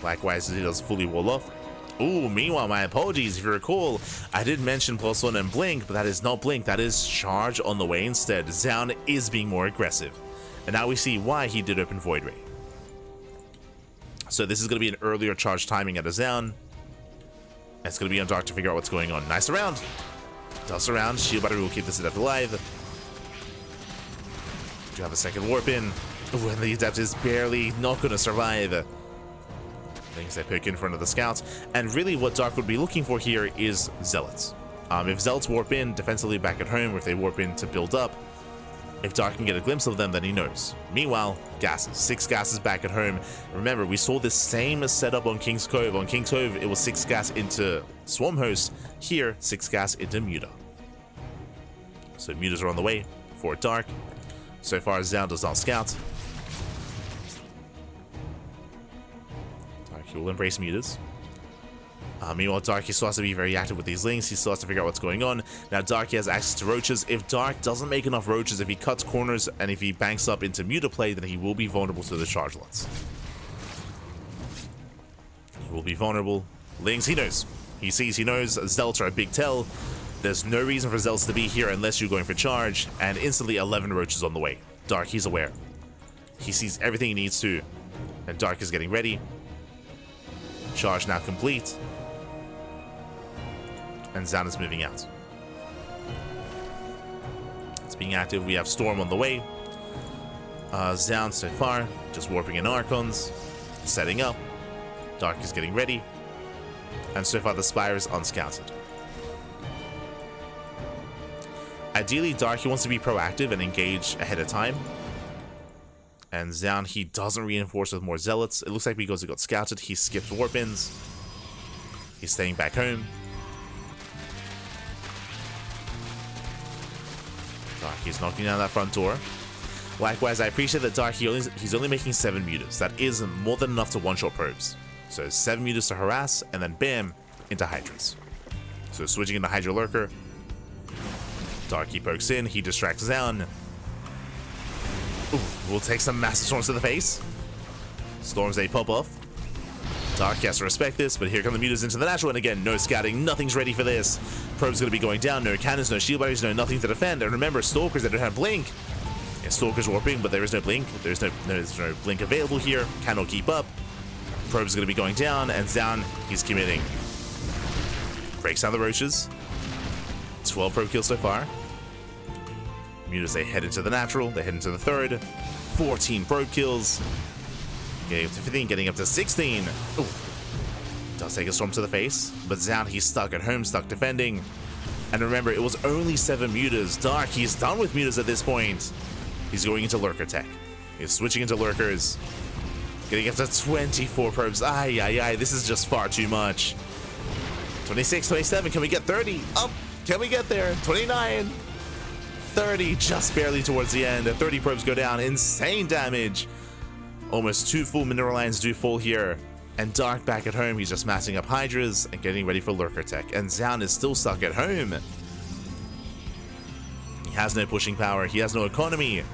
Likewise, he does fully wall off. Ooh, meanwhile, my apologies. If you recall, I did mention +1 and Blink, but that is not Blink. That is Charge on the way instead. Zoun is being more aggressive. And now we see why he did open Void Ray. So this is going to be an earlier charge timing at a Zoun. It's going to be on Dark to figure out what's going on. Nice surround. Does surround. Shield Battery will keep this Adept alive. Do you have a second warp in? Ooh, and the Adept is barely not going to survive. Things they poke in front of the scouts, and really what Dark would be looking for here is Zealots. If Zealots warp in defensively back at home, or if they warp in to build up, if Dark can get a glimpse of them, then he knows. Meanwhile, gases. 6 gases back at home. Remember, we saw this same setup on King's Cove. On King's Cove, it was 6 gas into Swarm Host. Here, 6 gas into Muta. So Mutas are on the way for Dark. So far, Zoun does not scout. He will embrace Mutas. Meanwhile, Dark, he still has to be very active with these links. He still has to figure out what's going on. Now, Dark, he has access to Roaches. If Dark doesn't make enough Roaches, if he cuts corners, and if he banks up into Muta play, then he will be vulnerable to the charge lots. He will be vulnerable. Lings, he knows. He sees, he knows. Zealots are a big tell. There's no reason for Zealots to be here unless you're going for charge, and instantly 11 Roaches on the way. Dark, he's aware. He sees everything he needs to, and Dark is getting ready. Charge now complete. And Zoun is moving out. It's being active. We have Storm on the way. Zoun so far, just warping in Archons. Setting up. Dark is getting ready. And so far the Spire is unscouted. Ideally, Dark, he wants to be proactive and engage ahead of time. And Zoun, he doesn't reinforce with more Zealots. It looks like because he got scouted, he skipped warp-ins. He's staying back home. Dark, he's knocking down that front door. Likewise, I appreciate that Dark, he's only making 7 Mutas. That is more than enough to one-shot probes. So 7 Mutas to harass, and then bam, into Hydras. So switching into Hydra Lurker. Dark, he pokes in, he distracts Zoun. Ooh, we'll take some massive storms to the face. Storms, they pop off. Dark has to respect this, but here come the Mutas into the natural, and again, no scouting, nothing's ready for this. Probe's gonna be going down, no cannons, no shield barriers, no nothing to defend. And remember, Stalkers, they don't have Blink. Yeah, Stalkers warping, but there is no Blink. There's no Blink available here. Cannot keep up. Probe's gonna be going down, and Zoun, he's committing. Breaks down the Roaches. 12 probe kills so far. Mutas, they head into the natural, they head into the third. 14 probe kills. Getting up to 15, getting up to 16. Ooh. Does take a storm to the face, but Zoun, he's stuck at home, stuck defending. And remember, it was only 7 Mutas. Dark, he's done with Mutas at this point. He's going into Lurker Tech. He's switching into lurkers. Getting up to 24 probes. Ay. This is just far too much. 26, 27. Can we get 30? Up. Can we get there? 29. 30. Just barely towards the end. 30 probes go down. Insane damage. Almost 2 full mineral lines do fall here. And Dark back at home. He's just massing up Hydras and getting ready for lurker tech. And Zoun is still stuck at home. He has no pushing power. He has no economy.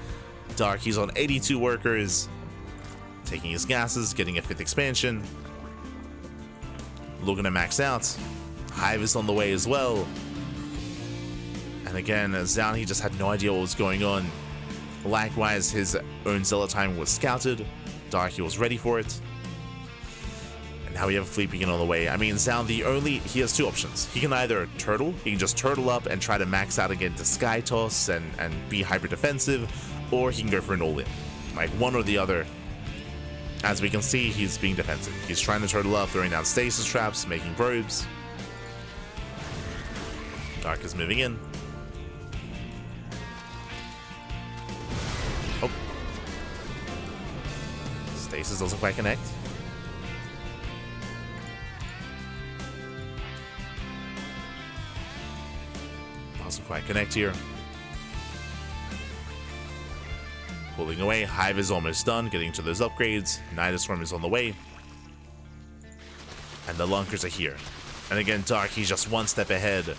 Dark, he's on 82 workers. Taking his gases, getting a 5th expansion. Looking to max out. Hive is on the way as well. And again, Zoun, he just had no idea what was going on. Likewise, his own Zealotine was scouted. Dark, he was ready for it. And now we have a fleet beacon on the way. I mean, Zoun, he has 2 options. He can either turtle, he can just turtle up and try to max out again to Sky Toss and be hyper defensive, or he can go for an all-in. Like, one or the other. As we can see, he's being defensive. He's trying to turtle up, throwing down stasis traps, making probes. Dark is moving in. Oh. Stasis doesn't quite connect. Doesn't quite connect here. Pulling away. Hive is almost done, getting to those upgrades. Nidus Swarm is on the way. And the Lunkers are here. And again, Dark, he's just 1 step ahead.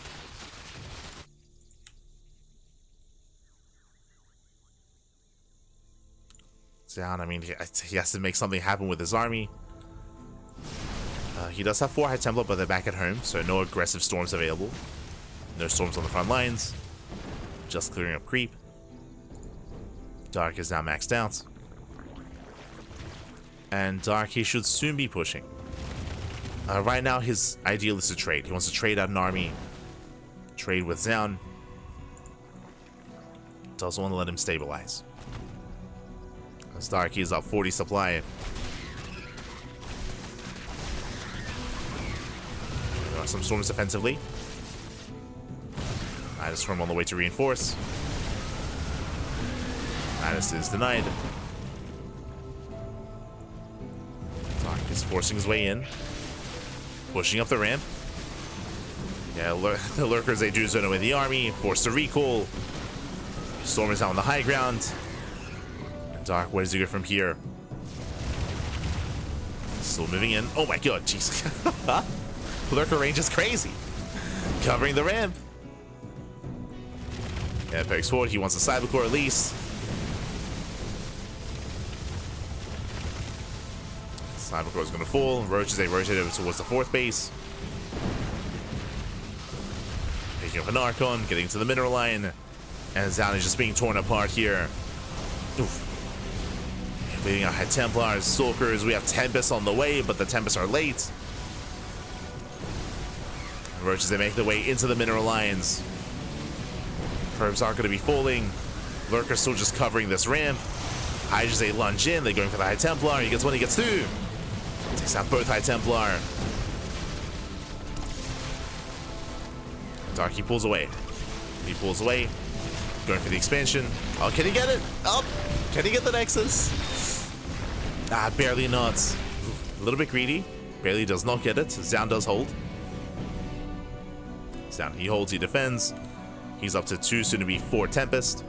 Zoun, I mean, he has to make something happen with his army. He does have 4 High Templar, but they're back at home, so no aggressive storms available. No storms on the front lines. Just clearing up creep. Dark is now maxed out. And Dark, he should soon be pushing. Right now, his ideal is to trade. He wants to trade out an army. Trade with Zoun. Doesn't want to let him stabilize. As Dark, he's up 40 supply. There are some storms defensively. Nidus Swarm on the way to reinforce. Nidus is denied. Dark is forcing his way in. Pushing up the ramp. Yeah, the lurkers, they do zone away the army. Forced to recall. Storm is out on the high ground. And Dark, where does he go from here? Still moving in. Oh my god, jeez. Lurker range is crazy. Covering the ramp. Yeah, Perix forward. He wants a Cybercore at least. Cybercore is going to fall. Roaches, they rotate over towards the 4th base. Picking up an Archon, getting to the mineral line. And Zoun is just being torn apart here. Oof. Leading our High Templars, Stalkers. We have Tempest on the way, but the Tempests are late. And Roaches, they make their way into the mineral lines. Probes aren't going to be falling. Lurker's still just covering this ramp. Hydras, they lunge in. They're going for the High Templar. He gets 1, he gets 2. Takes out both High Templar. Dark, he pulls away. He pulls away. Going for the expansion. Oh, can he get it? Up. Oh, can he get the Nexus? Barely not. A little bit greedy. Barely does not get it. Zoun does hold. Zoun, he holds, he defends. He's up to 2, soon to be 4 Tempest.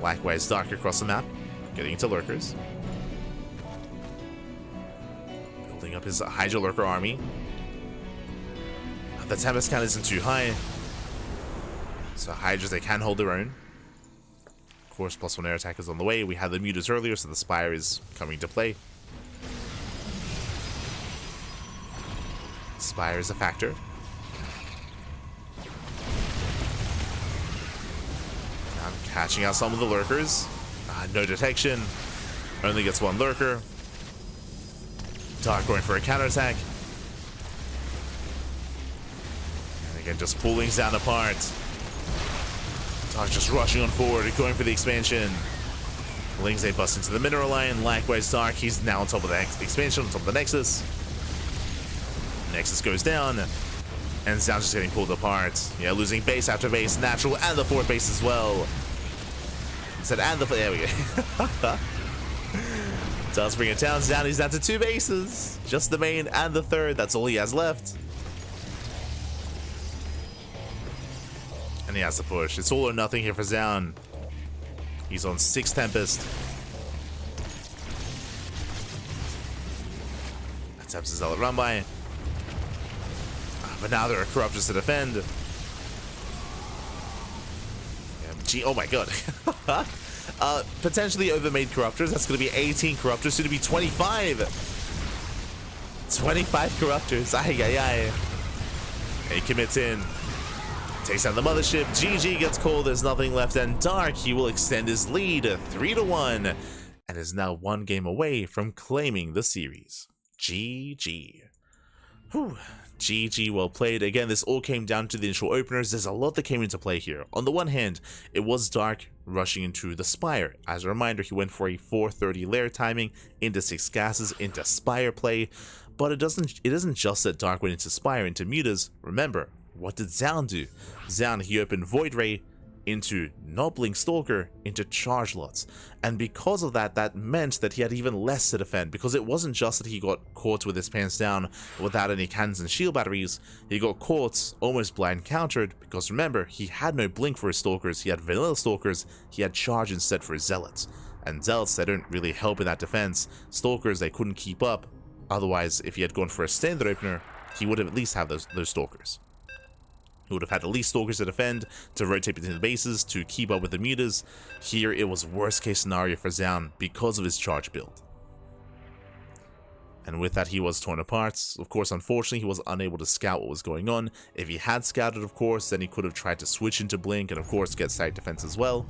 Likewise, Dark across the map. Getting into lurkers. Building up his Hydra Lurker army. The Tempest count isn't too high. So Hydras, they can hold their own. Of course, +1 air attack is on the way. We had the Mutas earlier, so the Spire is coming to play. Spire is a factor. I'm catching out some of the lurkers. No detection. Only gets 1 lurker. Dark going for a counterattack. And again, just pulling Zoun apart. Dark just rushing on forward, going for the expansion. Lings, they bust into the mineral line. Likewise, Dark, he's now on top of the expansion, on top of the Nexus. Nexus goes down. And Zoun's just getting pulled apart. Yeah, losing base after base, natural, and the 4th base as well. Said and the there we go. Does bring it down. Zoun, he's down to 2 bases. Just the main and the third. That's all he has left. And he has to push. It's all or nothing here for Zoun. He's on 6 Tempest. Attempts to Zealot run by. But now there are Corruptors to defend. Oh my god. Potentially overmade Corruptors. That's going to be 18 Corruptors, soon to be 25. 25 Corruptors. Ay, ay, ay. He commits in. Takes out the mothership. GG gets called. There's nothing left. And Dark, he will extend his lead 3-1. And is now 1 game away from claiming the series. GG. Whew. GG, well played. Again, this all came down to the initial openers. There's a lot that came into play here. On the one hand, it was Dark rushing into the Spire. As a reminder, he went for a 4:30 lair timing into 6 gases into Spire play. But it isn't just that Dark went into Spire, into mutas. Remember, what did Zoun do? Zoun, he opened Void Ray into Nobbling Stalker into Charge Lots, and because of that, that meant that he had even less to defend, because it wasn't just that he got caught with his pants down without any cannons and shield batteries. He got caught almost blind countered, because remember, he had no blink for his Stalkers, he had vanilla Stalkers, he had charge instead for his Zealots, and Zealots, they don't really help in that defense. Stalkers, they couldn't keep up. Otherwise, if he had gone for a standard opener, he would have at least had those Stalkers. He would have had at least Stalkers to defend, to rotate between the bases, to keep up with the mutas. Here, it was worst case scenario for Zoun because of his charge build. And with that, he was torn apart. Of course, unfortunately, he was unable to scout what was going on. If he had scouted, of course, then he could have tried to switch into Blink and, of course, get side defense as well.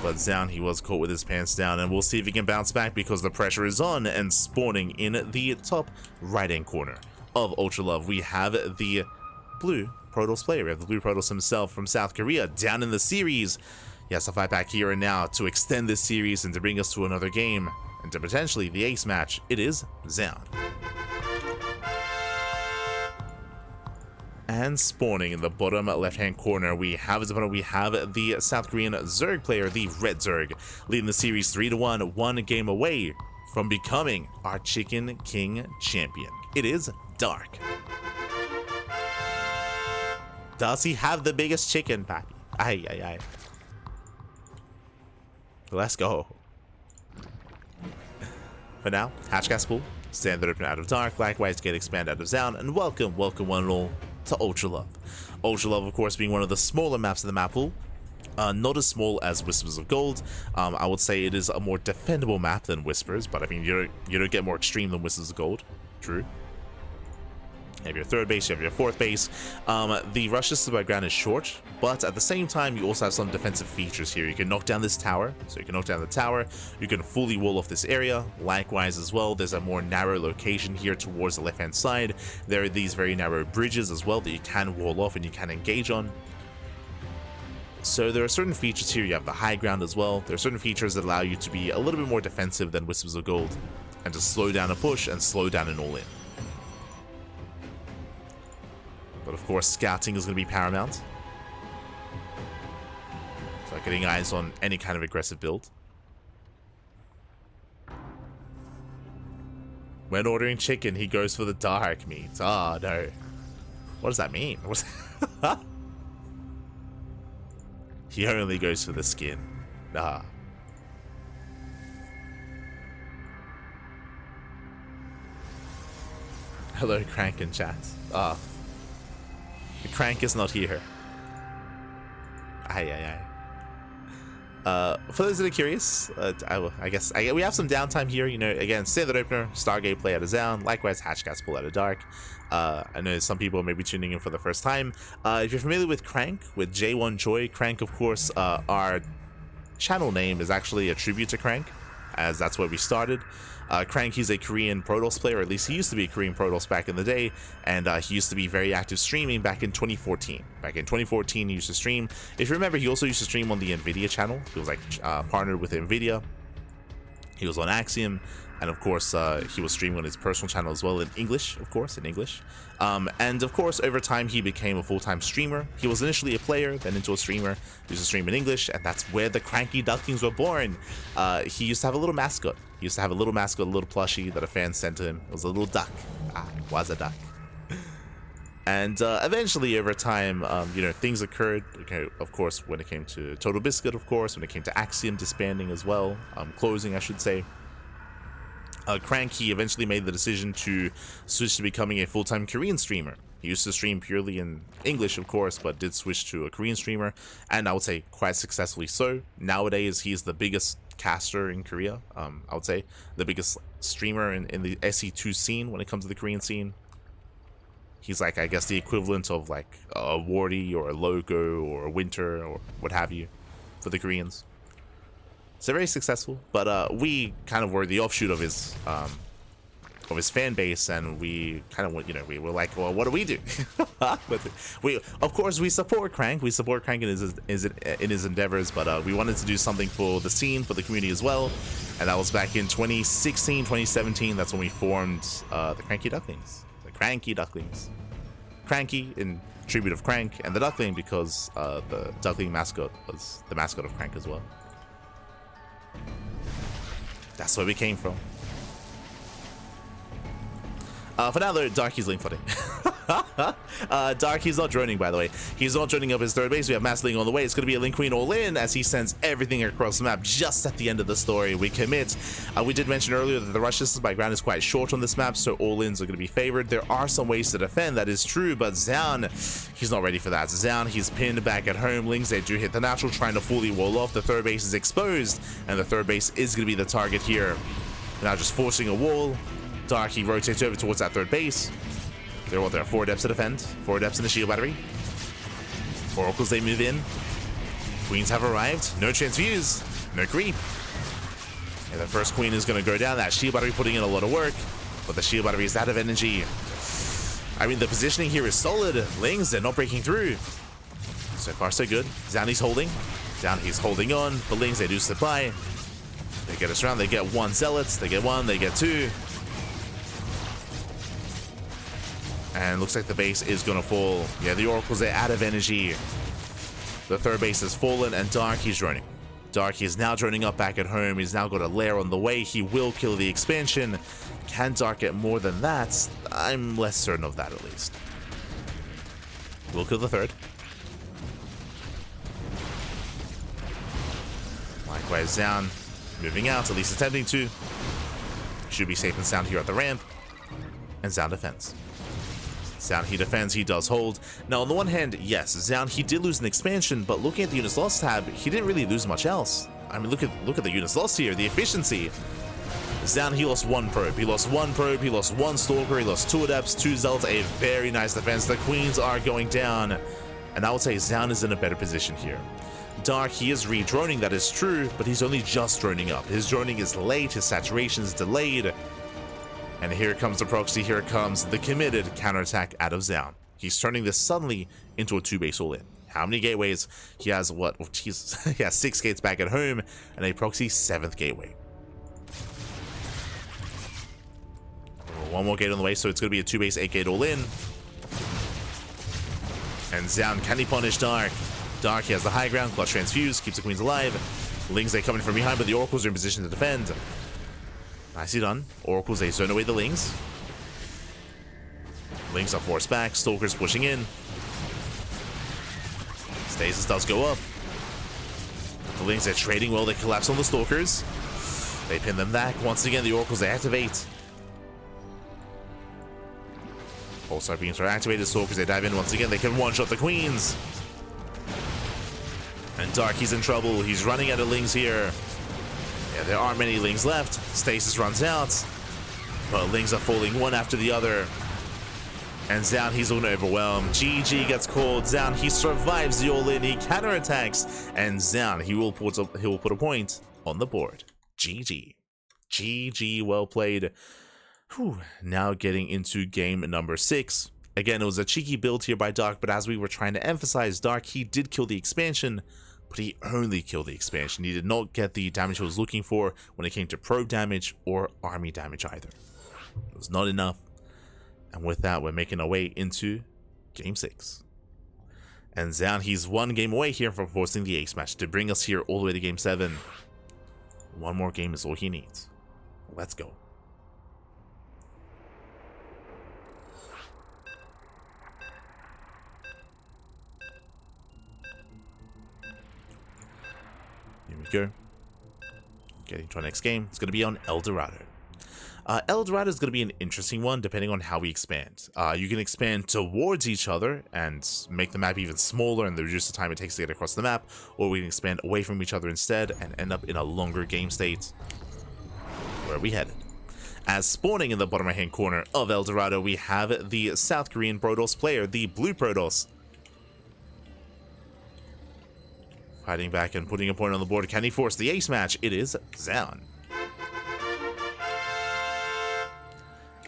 But Zoun, he was caught with his pants down, and we'll see if he can bounce back because the pressure is on. And spawning in the top right-hand corner of Ultra Love, we have the blue Protoss player. We have the blue Protoss himself from South Korea down in the series. He has to fight back here and now to extend this series and to bring us to another game and to potentially the ace match. It is Zoun. And spawning in the bottom left-hand corner, we have the South Korean Zerg player, the Red Zerg, leading the series 3-1, 1 game away from becoming our Chicken King champion. It is Dark. Does he have the biggest chicken, Pappy? Ay, ay, ay. Let's go. For now, Hatchcast Pool, standard open out of Dark, likewise get expand out of Zoun, and welcome one and all to Ultra Love. Ultra Love, of course, being one of the smaller maps of the map pool. Not as small as Whispers of Gold. I would say it is a more defendable map than Whispers, but I mean, you don't get more extreme than Whispers of Gold. True. You have your 3rd base, you have your 4th base. The rush distance by ground is short, but at the same time, you also have some defensive features here. You can knock down this tower, so you can knock down the tower. You can fully wall off this area. Likewise as well, there's a more narrow location here towards the left-hand side. There are these very narrow bridges as well that you can wall off and you can engage on. So there are certain features here. You have the high ground as well. There are certain features that allow you to be a little bit more defensive than Whispers of Gold, and to slow down a push and slow down an all-in. But of course, scouting is going to be paramount. So getting eyes on any kind of aggressive build. When ordering chicken, he goes for the dark meat. Oh, no. What does that mean? He only goes for the skin. Ah. Hello, Crank in chat. Ah. The Crank is not here. Aye, aye, aye. For those that are curious, I guess we have some downtime here. You know, again, standard opener, Stargate play out of Zoun, likewise Hatchcast pull out of Dark. I know some people may be tuning in for the first time. If you're familiar with Crank, with J1 Joy, Crank, of course, our channel name is actually a tribute to Crank, as that's where we started. Crank, he's a Korean Protoss player, or at least he used to be a Korean Protoss back in the day, and he used to be very active streaming back in 2014. Back in 2014, he used to stream. If you remember, he also used to stream on the Nvidia channel. He was like partnered with Nvidia. He was on Axiom, and of course, he was streaming on his personal channel as well in English, of course, in English. And of course, over time, he became a full-time streamer. He was initially a player, then into a streamer. He used to stream in English, and that's where the CranKy Ducklings were born. He used to have a little mascot. He used to have a little mascot, a little plushie that a fan sent to him. It was a little duck. It was a duck. And eventually, over time, you know, things occurred. Okay, of course, when it came to Total Biscuit, of course, when it came to Axiom disbanding as well, closing, I should say. CranKy eventually made the decision to switch to becoming a full-time Korean streamer. He used to stream purely in English, of course, but did switch to a Korean streamer, and I would say quite successfully so. Nowadays, he's the biggest caster in Korea. I would say the biggest streamer in the SE2 scene when it comes to the Korean scene. He's like, I guess, the equivalent of like a Wardy or a Loco or a Winter or what have you for the Koreans. So very successful, but we kind of were the offshoot of his fan base, and we kind of went, you know, we were like, well, what do we do? We, of course, we support Crank. We support Crank in his endeavors, but we wanted to do something for the scene, for the community as well, and that was back in 2016, 2017. That's when we formed the CranKy Ducklings. CranKy Ducklings. CranKy in tribute of Crank, and the Duckling because the Duckling mascot was the mascot of Crank as well. That's where we came from. For now, though, Darky's link footing. Darky's not droning, by the way. He's not droning up his third base. We have Mass Link on the way. It's going to be a Link Queen all in as he sends everything across the map just at the end of the story. We commit. We did mention earlier that the rush distance by ground is quite short on this map, so all ins are going to be favored. There are some ways to defend, that is true, but Zoun, he's not ready for that. Zoun, he's pinned back at home. Lings, they do hit the natural, trying to fully wall off. The third base is exposed, and the third base is going to be the target here. Now just forcing a wall. Darky rotates over towards that third base. There are 4 depths to defend. 4 depths in the shield battery. Oracles, they move in. Queens have arrived. No transfuse. No creep. And the first queen is going to go down. That shield battery putting in a lot of work, but the shield battery is out of energy. I mean, the positioning here is solid. Lings, they're not breaking through. So far, so good. Zoun, he's holding. Zoun, he's holding on. But Lings, they do supply. They get us around. They get 1 Zealots. They get 1. They get 2. And looks like the base is going to fall. Yeah, the Oracles, they're out of energy. The third base has fallen, and Darky's droning. Darky is now droning up back at home. He's now got a lair on the way. He will kill the expansion. Can Dark get more than that? I'm less certain of that, at least. Will kill the third. Likewise, Zoun moving out, at least attempting to. Should be safe and sound here at the ramp. And Zoun defends. Zoun, he defends, he does hold. Now, on the one hand, yes, Zoun, he did lose an expansion, but looking at the units lost tab, he didn't really lose much else. I mean, look at the units lost here, the efficiency. Zoun, he lost 1 probe. He lost 1 probe, he lost 1 stalker, he lost 2 adepts, 2 zealots, a very nice defense. The queens are going down, and I would say Zoun is in a better position here. Dark, he is re-droning, that is true, but he's only just droning up. His droning is late, his saturation is delayed. And here comes the proxy, here comes the committed counterattack out of Zoun. He's turning this suddenly into a 2-base all-in. How many gateways? He has, what? Oh, Jesus. He has 6 gates back at home, and a proxy 7th gateway. 1 more gate on the way, so it's going to be a 2-base 8-gate all-in. And Zoun, can he punish Dark? Dark, he has the high ground, clutch transfuse, keeps the queens alive. Lings, they coming from behind, but the Oracles are in position to defend. Nicely done. Oracles, they zone away the Lings. Lings are forced back. Stalkers pushing in. Stasis does go up. The Lings are trading well. They collapse on the Stalkers. They pin them back. Once again, the Oracles, they activate. Pulsar beams are activated. Stalkers, they dive in once again. They can one-shot the Queens. And Dark, he's in trouble. He's running out of Lings here. Yeah, there aren't many Lings left. Stasis runs out. But Lings are falling one after the other. And Zoun, he's on overwhelmed. GG gets called. Zoun, he survives the all-in. He counterattacks. And Zoun, he will put a point on the board. GG. GG, well played. Whew. Now getting into game number 6. Again, it was a cheeky build here by Dark, but as we were trying to emphasize, Dark, he did kill the expansion, but he only killed the expansion. He did not get the damage he was looking for when it came to probe damage or army damage either. It was not enough. And with that, we're making our way into Game 6. And Zoun, he's one game away here from forcing the ace match to bring us here all the way to Game 7. One more game is all he needs. Let's go. Here we go. Getting to our next game. It's going to be on El Dorado. El Dorado is going to be an interesting one depending on how we expand. You can expand towards each other and make the map even smaller and reduce the time it takes to get across the map, or we can expand away from each other instead and end up in a longer game state. Where are we headed? As spawning in the bottom right hand corner of El Dorado, we have the South Korean Protoss player, the Blue Protoss. Fighting back and putting a point on the board. Can he force the ace match? It is Zoun.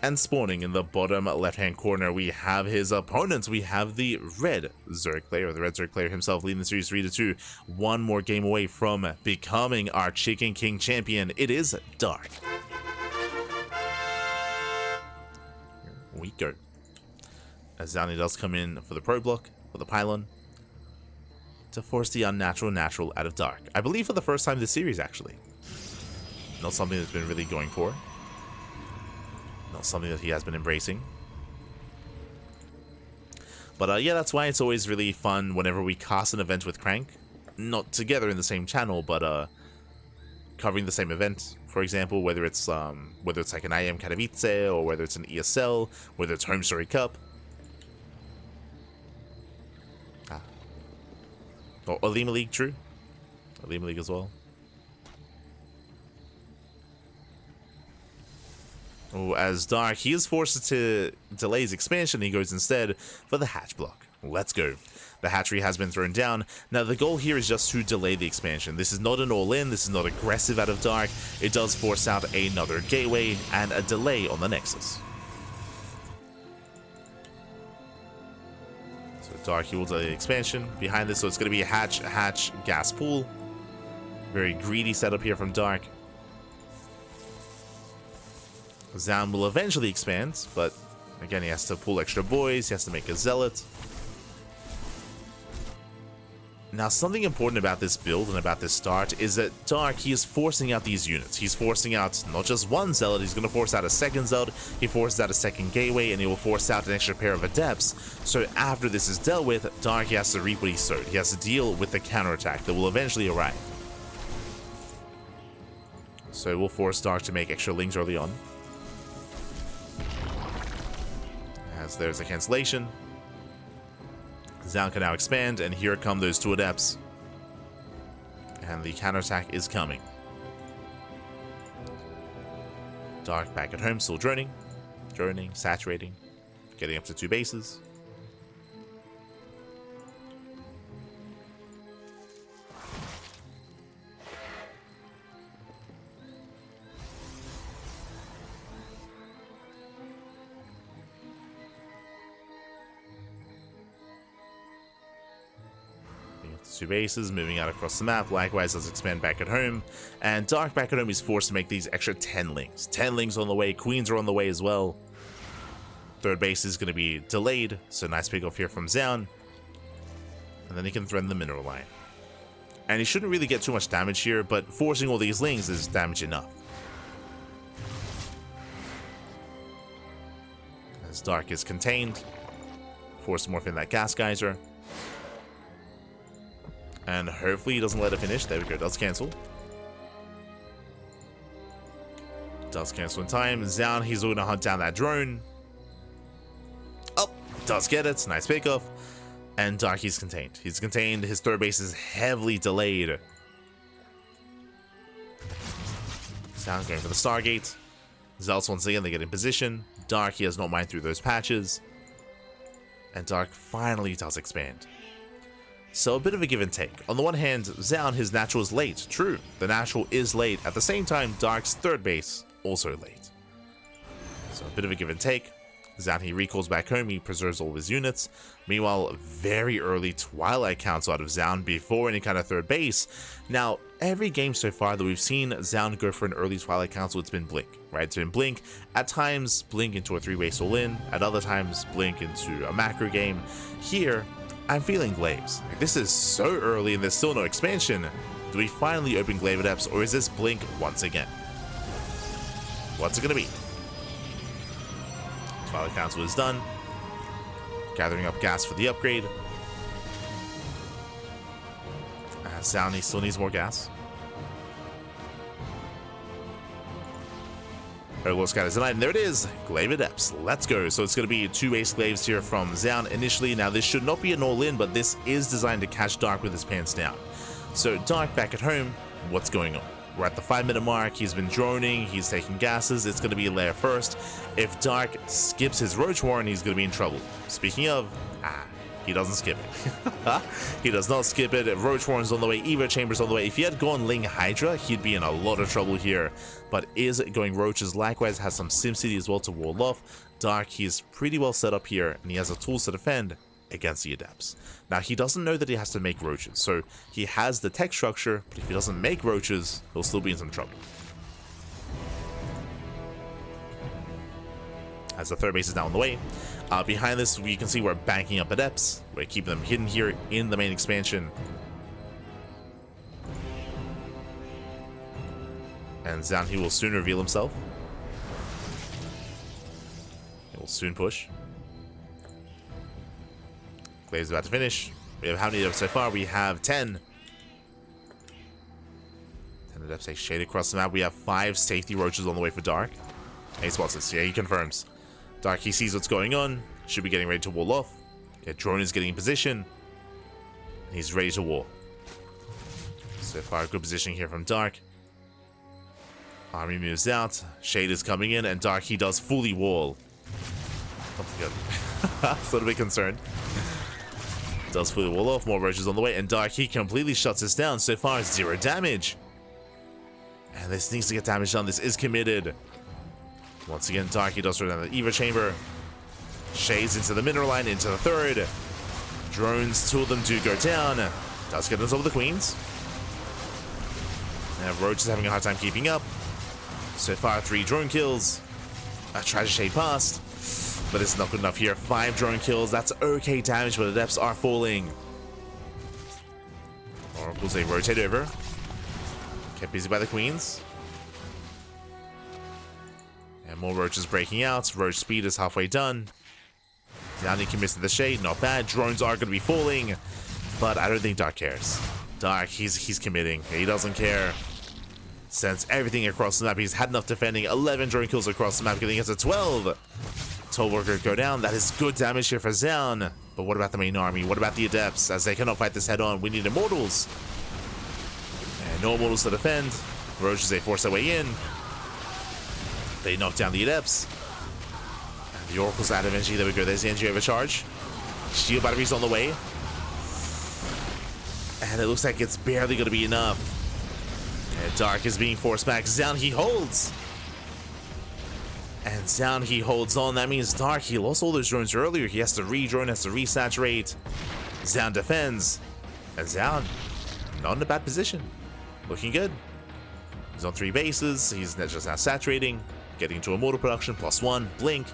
And spawning in the bottom left-hand corner, we have his opponents. We have the red Zerg player, or the red Zerg player himself, leading the series 3-2. One more game away from becoming our Chicken King champion. It is Dark. Here we go. As Zoun does come in for the pro block, for the pylon, to force the unnatural natural out of Dark. I believe for the first time this series, actually. Not something that's been really going for. Not something that he has been embracing. But yeah, that's why it's always really fun whenever we cast an event with Crank. Not together in the same channel, but covering the same event. For example, whether it's like an IM Katowice, or whether it's an ESL, whether it's Home Story Cup. Or Alima League, true. Alima League as well. Oh, as Dark, he is forced to delay his expansion. He goes instead for the hatch block. Let's go. The hatchery has been thrown down. Now, the goal here is just to delay the expansion. This is not an all-in. This is not aggressive out of Dark. It does force out another gateway and a delay on the Nexus. So Dark, he will delay the expansion behind this. So it's going to be a hatch, gas pool. Very greedy setup here from Dark. Zoun will eventually expand, but again, he has to pull extra boys, he has to make a zealot. Now, something important about this build and about this start is that Dark, he is forcing out these units. He's forcing out not just one zealot, he's going to force out a second zealot, he forces out a second gateway, and he will force out an extra pair of adepts. So after this is dealt with, Dark, he has to reap what he sowed. He has to deal with the counterattack that will eventually arrive. So it will force Dark to make extra lings early on. As there's a cancellation. Zoun can now expand, and here come those two adepts. And the counterattack is coming. Dark back at home, still droning, saturating, getting up to 2 bases. Two bases, moving out across the map. Likewise, let's expand back at home. And Dark back at home is forced to make these extra 10 lings. 10 lings on the way. Queens are on the way as well. Third base is going to be delayed, so nice pick off here from Zoun. And then he can threaten the mineral line. And he shouldn't really get too much damage here, but forcing all these lings is damage enough. As Dark is contained, force to morph in that gas geyser. And hopefully he doesn't let it finish. There we go. Does cancel. Does cancel in time. Zoun, he's going to hunt down that drone. Oh, does get it. Nice pickoff. And Dark, he's contained. He's contained. His third base is heavily delayed. Zoun going for the Stargate. Zealots once again, they get in position. Dark, he has not mined through those patches. And Dark finally does expand. So a bit of a give and take. On the one hand, Zoun, his natural is late. True, the natural is late. At the same time, Dark's third base, also late. So a bit of a give and take. Zoun, he recalls back home, he preserves all of his units. Meanwhile, very early Twilight Council out of Zoun before any kind of third base. Now, every game so far that we've seen Zoun go for an early Twilight Council, it's been Blink, right? It's been Blink, at times Blink into a 3-base all-in, at other times Blink into a macro game. Here, I'm feeling Glaives. This is so early and there's still no expansion. Do we finally open Glaive Adepts, or is this Blink once again? What's it gonna be? Twilight Council is done. Gathering up gas for the upgrade. Zoun, he still needs more gas. Overlord Scout is denied, and there it is! Glaive Adepts. Let's go. So it's going to be 2 Ace Glaives here from Zoun initially. Now, this should not be an all-in, but this is designed to catch Dark with his pants down. So, Dark back at home, what's going on? We're at the 5-minute mark. He's been droning. He's taking gases. It's going to be layer first. If Dark skips his Roach Warren, he's going to be in trouble. Speaking of, he doesn't skip it. He does not skip it. Roach Warren's on the way. Evo Chamber's on the way. If he had gone Ling Hydra, he'd be in a lot of trouble here. But is going Roaches. Likewise, has some SimCity as well to wall off. Dark, he's pretty well set up here, and he has the tools to defend against the Adepts. Now, he doesn't know that he has to make Roaches, so he has the tech structure, but if he doesn't make Roaches, he'll still be in some trouble. As the third base is now on the way. Behind this, you can see we're banking up Adepts. We're keeping them hidden here in the main expansion. And Zoun, he will soon reveal himself. He will soon push. Glaive's about to finish. We have how many Adepts so far? We have 10. 10 Adepts take shade across the map. We have 5 safety Roaches on the way for Dark. And he spots this. Yeah, he confirms. Dark, he sees what's going on. Should be getting ready to wall off. Yeah, Drone is getting in position. And he's ready to wall. So far, good position here from Dark. Army moves out. Shade is coming in. And Dark, he does fully wall. Sort of a bit concerned. Does fully wall off. More Roaches on the way. And Dark, he completely shuts this down. So far, 0 damage. And this needs to get damage done. This is committed. Once again, Dark, he does throw down the Evo Chamber. Shades into the mineral line, into the third. Drones, 2 of them do go down. Does get us over the Queens. And Roach is having a hard time keeping up. So far, 3 drone kills. A tragic shade past. But it's not good enough here. 5 drone kills. That's okay damage, but the Adepts are falling. Oracles, they rotate over. Kept busy by the Queens. And more Roaches breaking out. Roach speed is halfway done. Down he commits to the shade. Not bad. Drones are going to be falling. But I don't think Dark cares. Dark, he's committing. He doesn't care. Sends everything across the map. He's had enough defending. 11 drone kills across the map, getting us to 12. 12 worker go down. That is good damage here for Zoun. But what about the main army? What about the Adepts? As they cannot fight this head on, we need Immortals. And no Immortals to defend. Roaches, they force their way in. They knock down the Adepts. And the Oracle's out eventually. There we go. There's the energy overcharge. Shield batteries on the way. And it looks like it's barely going to be enough. And Dark is being forced back. Zoun, he holds. And Zoun, he holds on. That means Dark, he lost all those drones earlier. He has to re-drone, has to resaturate. Zoun defends. And Zoun, not in a bad position. Looking good. He's on 3 bases. He's just now saturating. Getting into Immortal production. +1. Blink.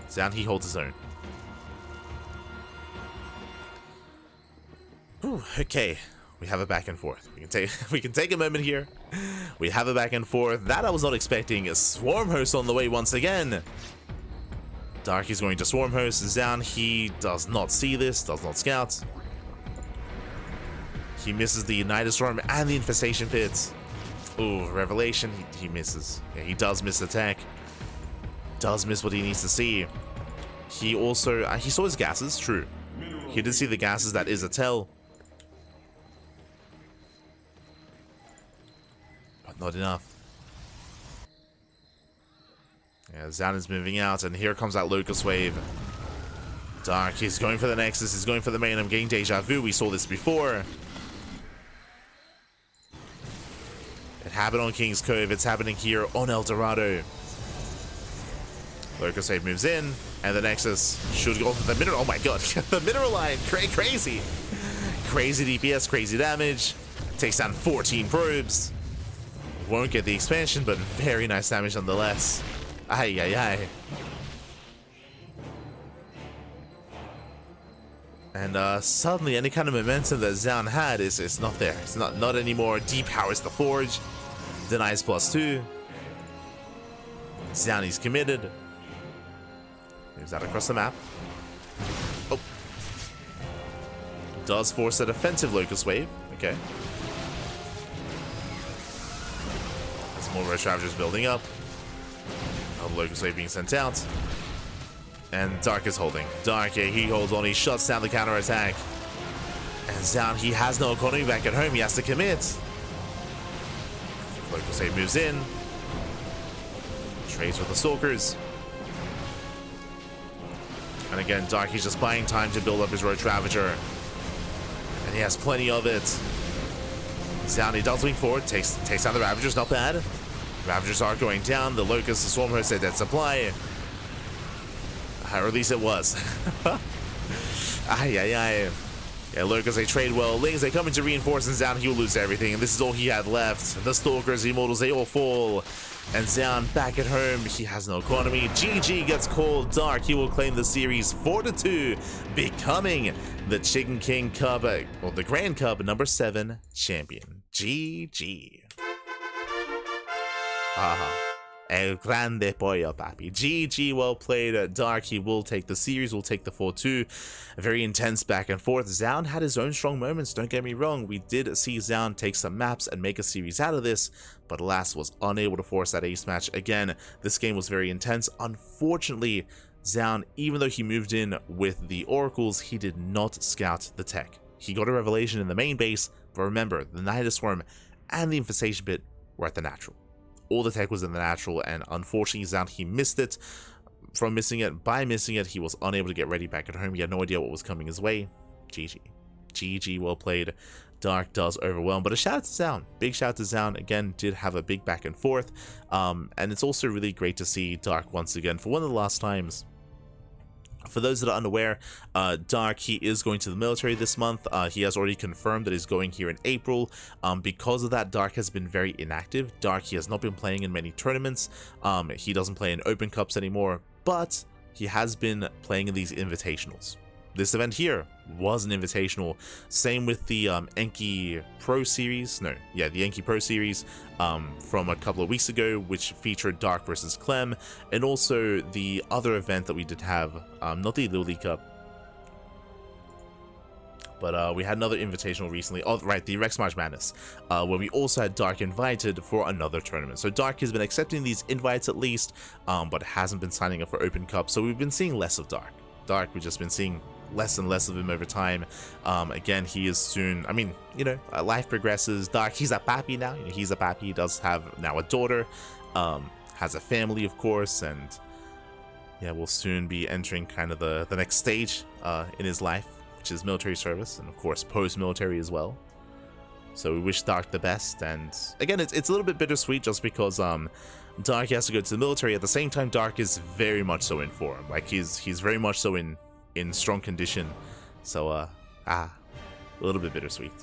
Zoun, he holds his own. Whew, okay. We have a back and forth. We can take a moment here. We have a back and forth. That I was not expecting. A Swarm Host on the way once again. Dark is going to Swarm Host. Zoun, he does not see this. Does not scout. He misses the United Storm and the Infestation Pits. Ooh, Revelation. He misses. Yeah, he does miss attack. Does miss what he needs to see. He also... he saw his gases. True. He did see the gases. That is a tell. But not enough. Yeah, Zoun is moving out. And here comes that Locust Wave. Dark, he's going for the Nexus. He's going for the main. I'm getting deja vu. We saw this before. It happened on King's Cove. It's happening here on El Dorado. Locust Wave moves in, and the Nexus should go for the mineral. Oh my god, the mineral line, crazy. Crazy DPS, crazy damage. Takes down 14 probes. Won't get the expansion, but very nice damage nonetheless. Ay. And suddenly, any kind of momentum that Zoun had is not there. It's not anymore. Depowers the Forge. Denies +2. Zoun is committed. Moves out across the map. Oh. Does force a defensive Locust Wave. Okay. There's more Roach Ravagers building up. Another Locust Wave being sent out. And Dark is holding. Dark, yeah, he holds on. He shuts down the counterattack. And Zoun, he has no economy back at home. He has to commit. Locust Wave moves in. Trades with the Stalkers. And again, Dark, he's just buying time to build up his Roach Ravager. And he has plenty of it. Zoun, he does wing forward, takes down the Ravagers, not bad. Ravagers are going down. The Locust, the Swarm Host, dead supply. Or at least it was. Ay. Yeah, Locust, they trade well. Lings, they come into reinforce, and Zoun, he will lose everything. And this is all he had left. The Stalkers, the Immortals, they all fall. And Zoun back at home, he has no economy. GG gets called. Dark, he will claim the series 4-2, becoming the Chicken King Cup, or the Grand Cup #7 champion. GG. El grande pollo, papi. GG, well played. Dark, he will take the series, will take the 4-2. Very intense back and forth. Zoun had his own strong moments, don't get me wrong. We did see Zoun take some maps and make a series out of this, but alas, was unable to force that ace match. Again, this game was very intense. Unfortunately, Zoun, even though he moved in with the Oracles, he did not scout the tech. He got a revelation in the main base, but remember, the Nihilist Swarm and the Infestation bit were at the natural. All the tech was in the natural, and unfortunately Zoun, he missed it. From missing it, by missing it, he was unable to get ready back at home. He had no idea what was coming his way. GG, well played. Dark does overwhelm, but a shout out to Zoun. Big shout out to Zoun. Again, did have a big back and forth. And it's also really great to see Dark once again for one of the last times. For those that are unaware, Dark, he is going to the military this month. He has already confirmed that he's going here in April. Because of that, Dark has been very inactive. Dark, he has not been playing in many tournaments. He doesn't play in open cups anymore, but he has been playing in these invitationals. This event here was an invitational. Same with the Enki Pro Series. The Enki Pro Series from a couple of weeks ago, which featured Dark versus Clem, and also the other event that we did have, not the Lily Cup, but we had another invitational recently. Oh, right, the Rex March Madness, where we also had Dark invited for another tournament. So Dark has been accepting these invites at least, but hasn't been signing up for Open Cup. So we've been seeing less of Dark. We've just been seeing less and less of him over time. Again, he is soon, I mean, you know, life progresses. Dark, he's a papi now. You know, he's a papi. He does have now a daughter, has a family, of course, and yeah, will soon be entering kind of the next stage in his life, which is military service, and of course post-military as well. So we wish Dark the best. And again, it's a little bit bittersweet just because Dark has to go to the military. At the same time, Dark is very much so in form. Like he's very much so in strong condition. So a little bit bittersweet.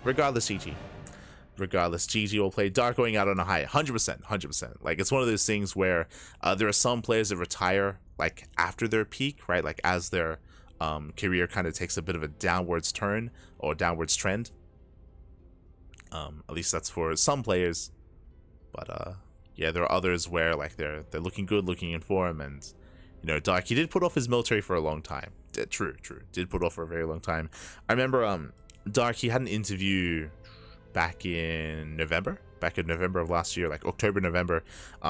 Regardless, GG will play. Dark going out on a high. 100%. Like, it's one of those things where there are some players that retire like after their peak, right? Like as their career kind of takes a bit of a downwards turn or downwards trend. At least that's for some players. But yeah, there are others where like they're looking good, looking in form, and you know, Dark, he did put off his military for a long time. True. Did put off for a very long time. I remember Dark, he had an interview back in November of last year, like October, November.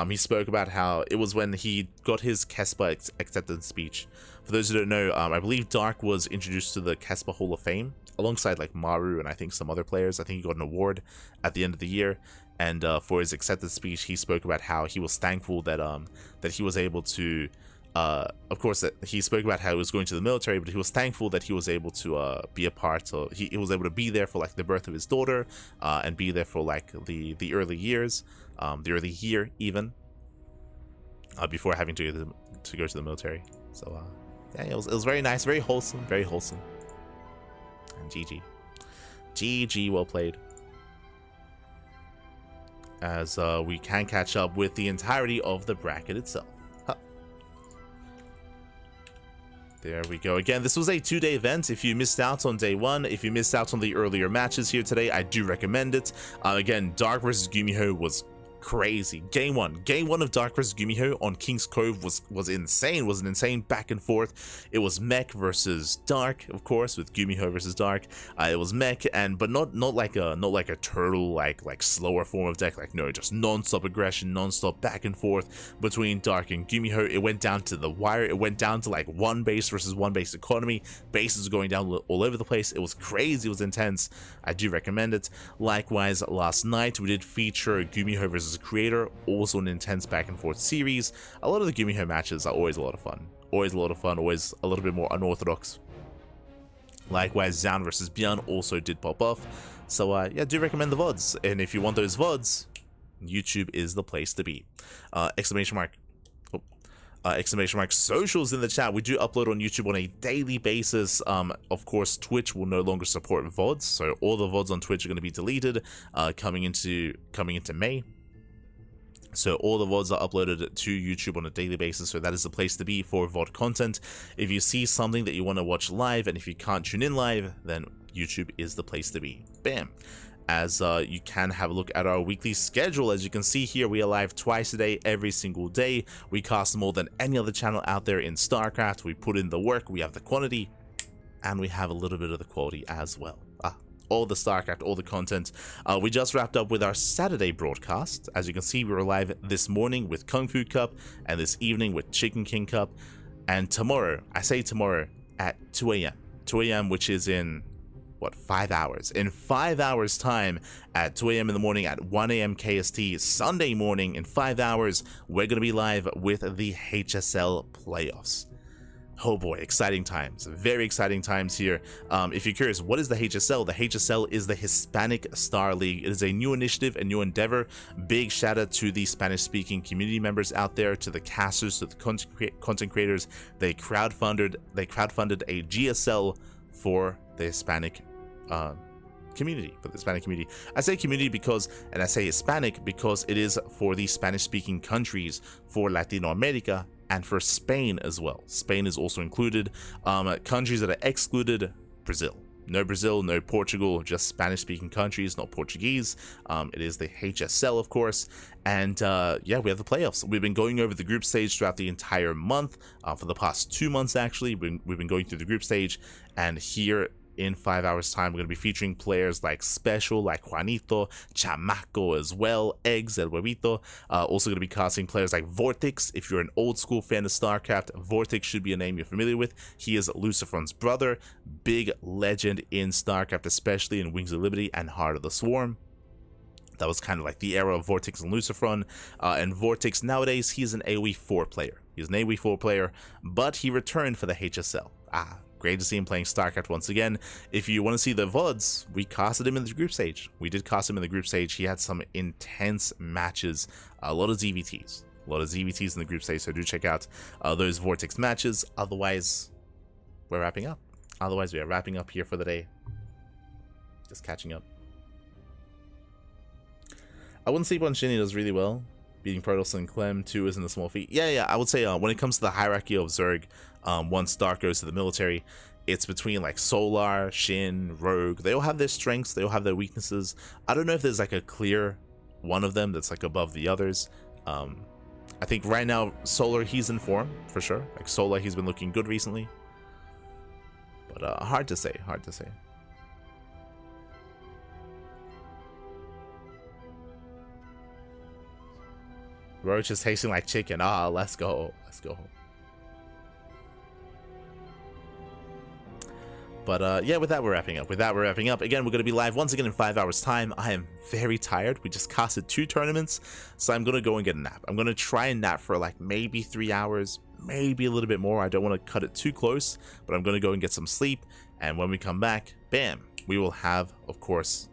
He spoke about how it was when he got his KESPA acceptance speech. For those who don't know, I believe Dark was introduced to the KESPA Hall of Fame alongside like Maru and I think some other players. I think he got an award at the end of the year. And for his acceptance speech, he spoke about how he was thankful that that he was able to of course, that he spoke about how he was going to the military, but he was thankful that he was able to be a part of, he was able to be there for like the birth of his daughter, and be there for like the early years, the early year even. before having to go to the military. So yeah, it was very nice, very wholesome, very wholesome. And GG, well played. As we can catch up with the entirety of the bracket itself. Huh. There we go. Again, this was a 2-day event. If you missed out on day 1, if you missed out on the earlier matches here today, I do recommend it. Again, Dark versus Gumiho was crazy. Game one of Dark vs Gumiho on King's Cove was insane. Was an insane back and forth. It was Mech versus Dark, of course, with Gumiho versus Dark. It was Mech, but not like a turtle like slower form of deck. Like, no, just non-stop aggression, non-stop back and forth between Dark and Gumiho. It went down to the wire. It went down to like one base versus one base economy. Bases going down all over the place. It was crazy. It was intense. I do recommend it. Likewise, last night we did feature Gumiho versus Creator, also an intense back and forth series. A lot of the Gumiho matches are always a lot of fun. Always a lot of fun, always a little bit more unorthodox. Likewise, Zoun versus Bjorn also did pop off. So yeah, do recommend the VODs. And if you want those VODs, YouTube is the place to be. Exclamation mark. Exclamation mark socials in the chat. We do upload on YouTube on a daily basis. Of course, Twitch will no longer support VODs, so all the VODs on Twitch are going to be deleted coming into May. So all the VODs are uploaded to YouTube on a daily basis, so that is the place to be for VOD content. If you see something that you want to watch live, and if you can't tune in live, then YouTube is the place to be. Bam! As you can have a look at our weekly schedule. As you can see here, we are live twice a day, every single day. We cast more than any other channel out there in StarCraft. We put in the work, we have the quantity, and we have a little bit of the quality as well. All the StarCraft, all the content. We just wrapped up with our Saturday broadcast. As you can see, we were live this morning with Kung Fu Cup, and this evening with Chicken King Cup. And tomorrow, I say tomorrow, at 2 a.m. 2 a.m., which is in, what, 5 hours? In 5 hours time, at 2 a.m. in the morning, at 1 a.m. KST, Sunday morning, in 5 hours, we're going to be live with the HSL playoffs. Oh boy, exciting times, very exciting times here. If you're curious, what is the HSL? The HSL is the Hispanic Star League. It is a new initiative, a new endeavor. Big shout out to the Spanish-speaking community members out there, to the casters, to the content creators. They crowdfunded a GSL for the Hispanic community. I say community because, and I say Hispanic because it is for the Spanish-speaking countries, for Latino America, and for Spain as well. Spain is also included. Countries that are excluded, Brazil. No Brazil, no Portugal, just Spanish-speaking countries, not Portuguese. It is the HSL, of course. And yeah, we have the playoffs. We've been going over the group stage throughout the entire month. For the past 2 months, actually, we've been going through the group stage. And here, in 5 hours time, we're going to be featuring players like Special, like Juanito, Chamaco as well, Eggs, El Huevito. Also going to be casting players like Vortex. If you're an old school fan of StarCraft, Vortex should be a name you're familiar with. He is Lucifer's brother, big legend in StarCraft, especially in Wings of Liberty and Heart of the Swarm. That was kind of like the era of Vortex and Lucifer. And Vortex nowadays, he's an AoE 4 player. He's an AoE 4 player, but he returned for the HSL. Great to see him playing StarCraft once again. If you want to see the VODs, we casted him in the group stage. We did cast him in the group stage. He had some intense matches, a lot of ZvTs. A lot of ZvTs in the group stage, so do check out those Vortex matches. Otherwise, we're wrapping up. Otherwise, we are wrapping up here for the day. Just catching up. I wouldn't sleep on Shin. He does really well. Beating Protoss and Clem 2 isn't a small feat. Yeah, I would say when it comes to the hierarchy of Zerg, once Dark goes to the military, it's between like Solar, Shin, Rogue. They all have their strengths, they all have their weaknesses. I don't know if there's like a clear one of them that's like above the others. I think right now Solar, he's in form for sure. Like Solar, he's been looking good recently. But hard to say, hard to say. Roach is tasting like chicken. Let's go. Let's go. But yeah, with that we're wrapping up. Again, we're going to be live once again in 5 hours time. I am very tired. We just casted 2 tournaments, so I'm going to go and get a nap. I'm going to try and nap for like maybe 3 hours, maybe a little bit more. I don't want to cut it too close, but I'm going to go and get some sleep. And when we come back, bam, we will have, of course,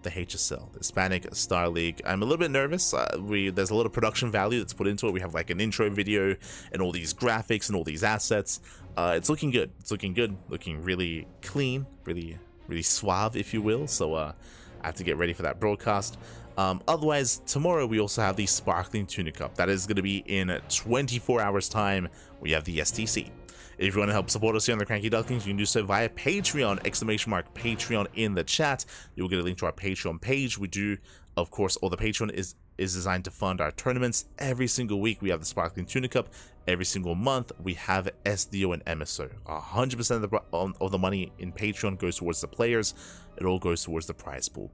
the HSL, the Hispanic Star League. I'm a little bit nervous. There's a lot of production value that's put into it. We have like an intro video and all these graphics and all these assets. It's looking good. It's looking good. Looking really clean, really suave, if you will. So I have to get ready for that broadcast. Otherwise, tomorrow we also have the Sparkling Tuna Cup. That is going to be in 24 hours time. We have the STC. If you want to help support us here on the CranKy Ducklings, you can do so via Patreon, !Patreon in the chat. You'll get a link to our Patreon page. We do, of course, all the Patreon is designed to fund our tournaments. Every single week we have the Sparkling Tuna Cup. Every single month we have SDO and MSO. 100% of the money in Patreon goes towards the players. It all goes towards the prize pool.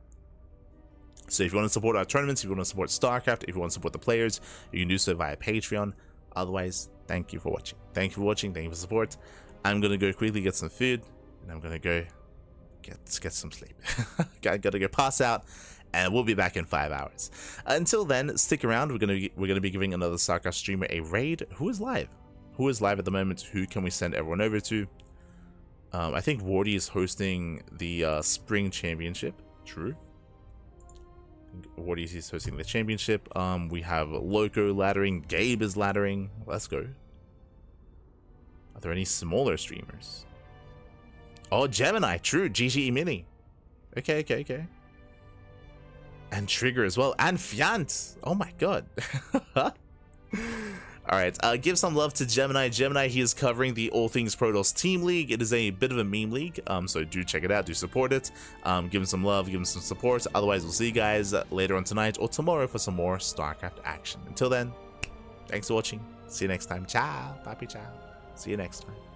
So if you want to support our tournaments, if you want to support StarCraft, if you want to support the players, you can do so via Patreon. Otherwise, thank you for watching. Thank you for watching. Thank you for support. I'm going to go quickly get some food, and I'm going to go get some sleep. Gotta go pass out, and we'll be back in 5 hours. Until then, stick around. We're gonna be giving another StarCraft streamer a raid. Who is live? Who is live at the moment? Who can we send everyone over to? I think Wardy is hosting the Spring Championship. True. Wardy is hosting the championship. We have Loco laddering. Gabe is laddering. Let's go. Are there any smaller streamers? Oh, Gemini. True. GGE Mini. Okay. And Trigger as well. And Fiant. Oh my god. Alright, give some love to Gemini. Gemini, he is covering the All Things Protoss Team League. It is a bit of a meme league, so do check it out, do support it. Give him some love, give him some support. Otherwise, we'll see you guys later on tonight or tomorrow for some more StarCraft action. Until then, thanks for watching. See you next time. Ciao. Papi ciao. See you next time.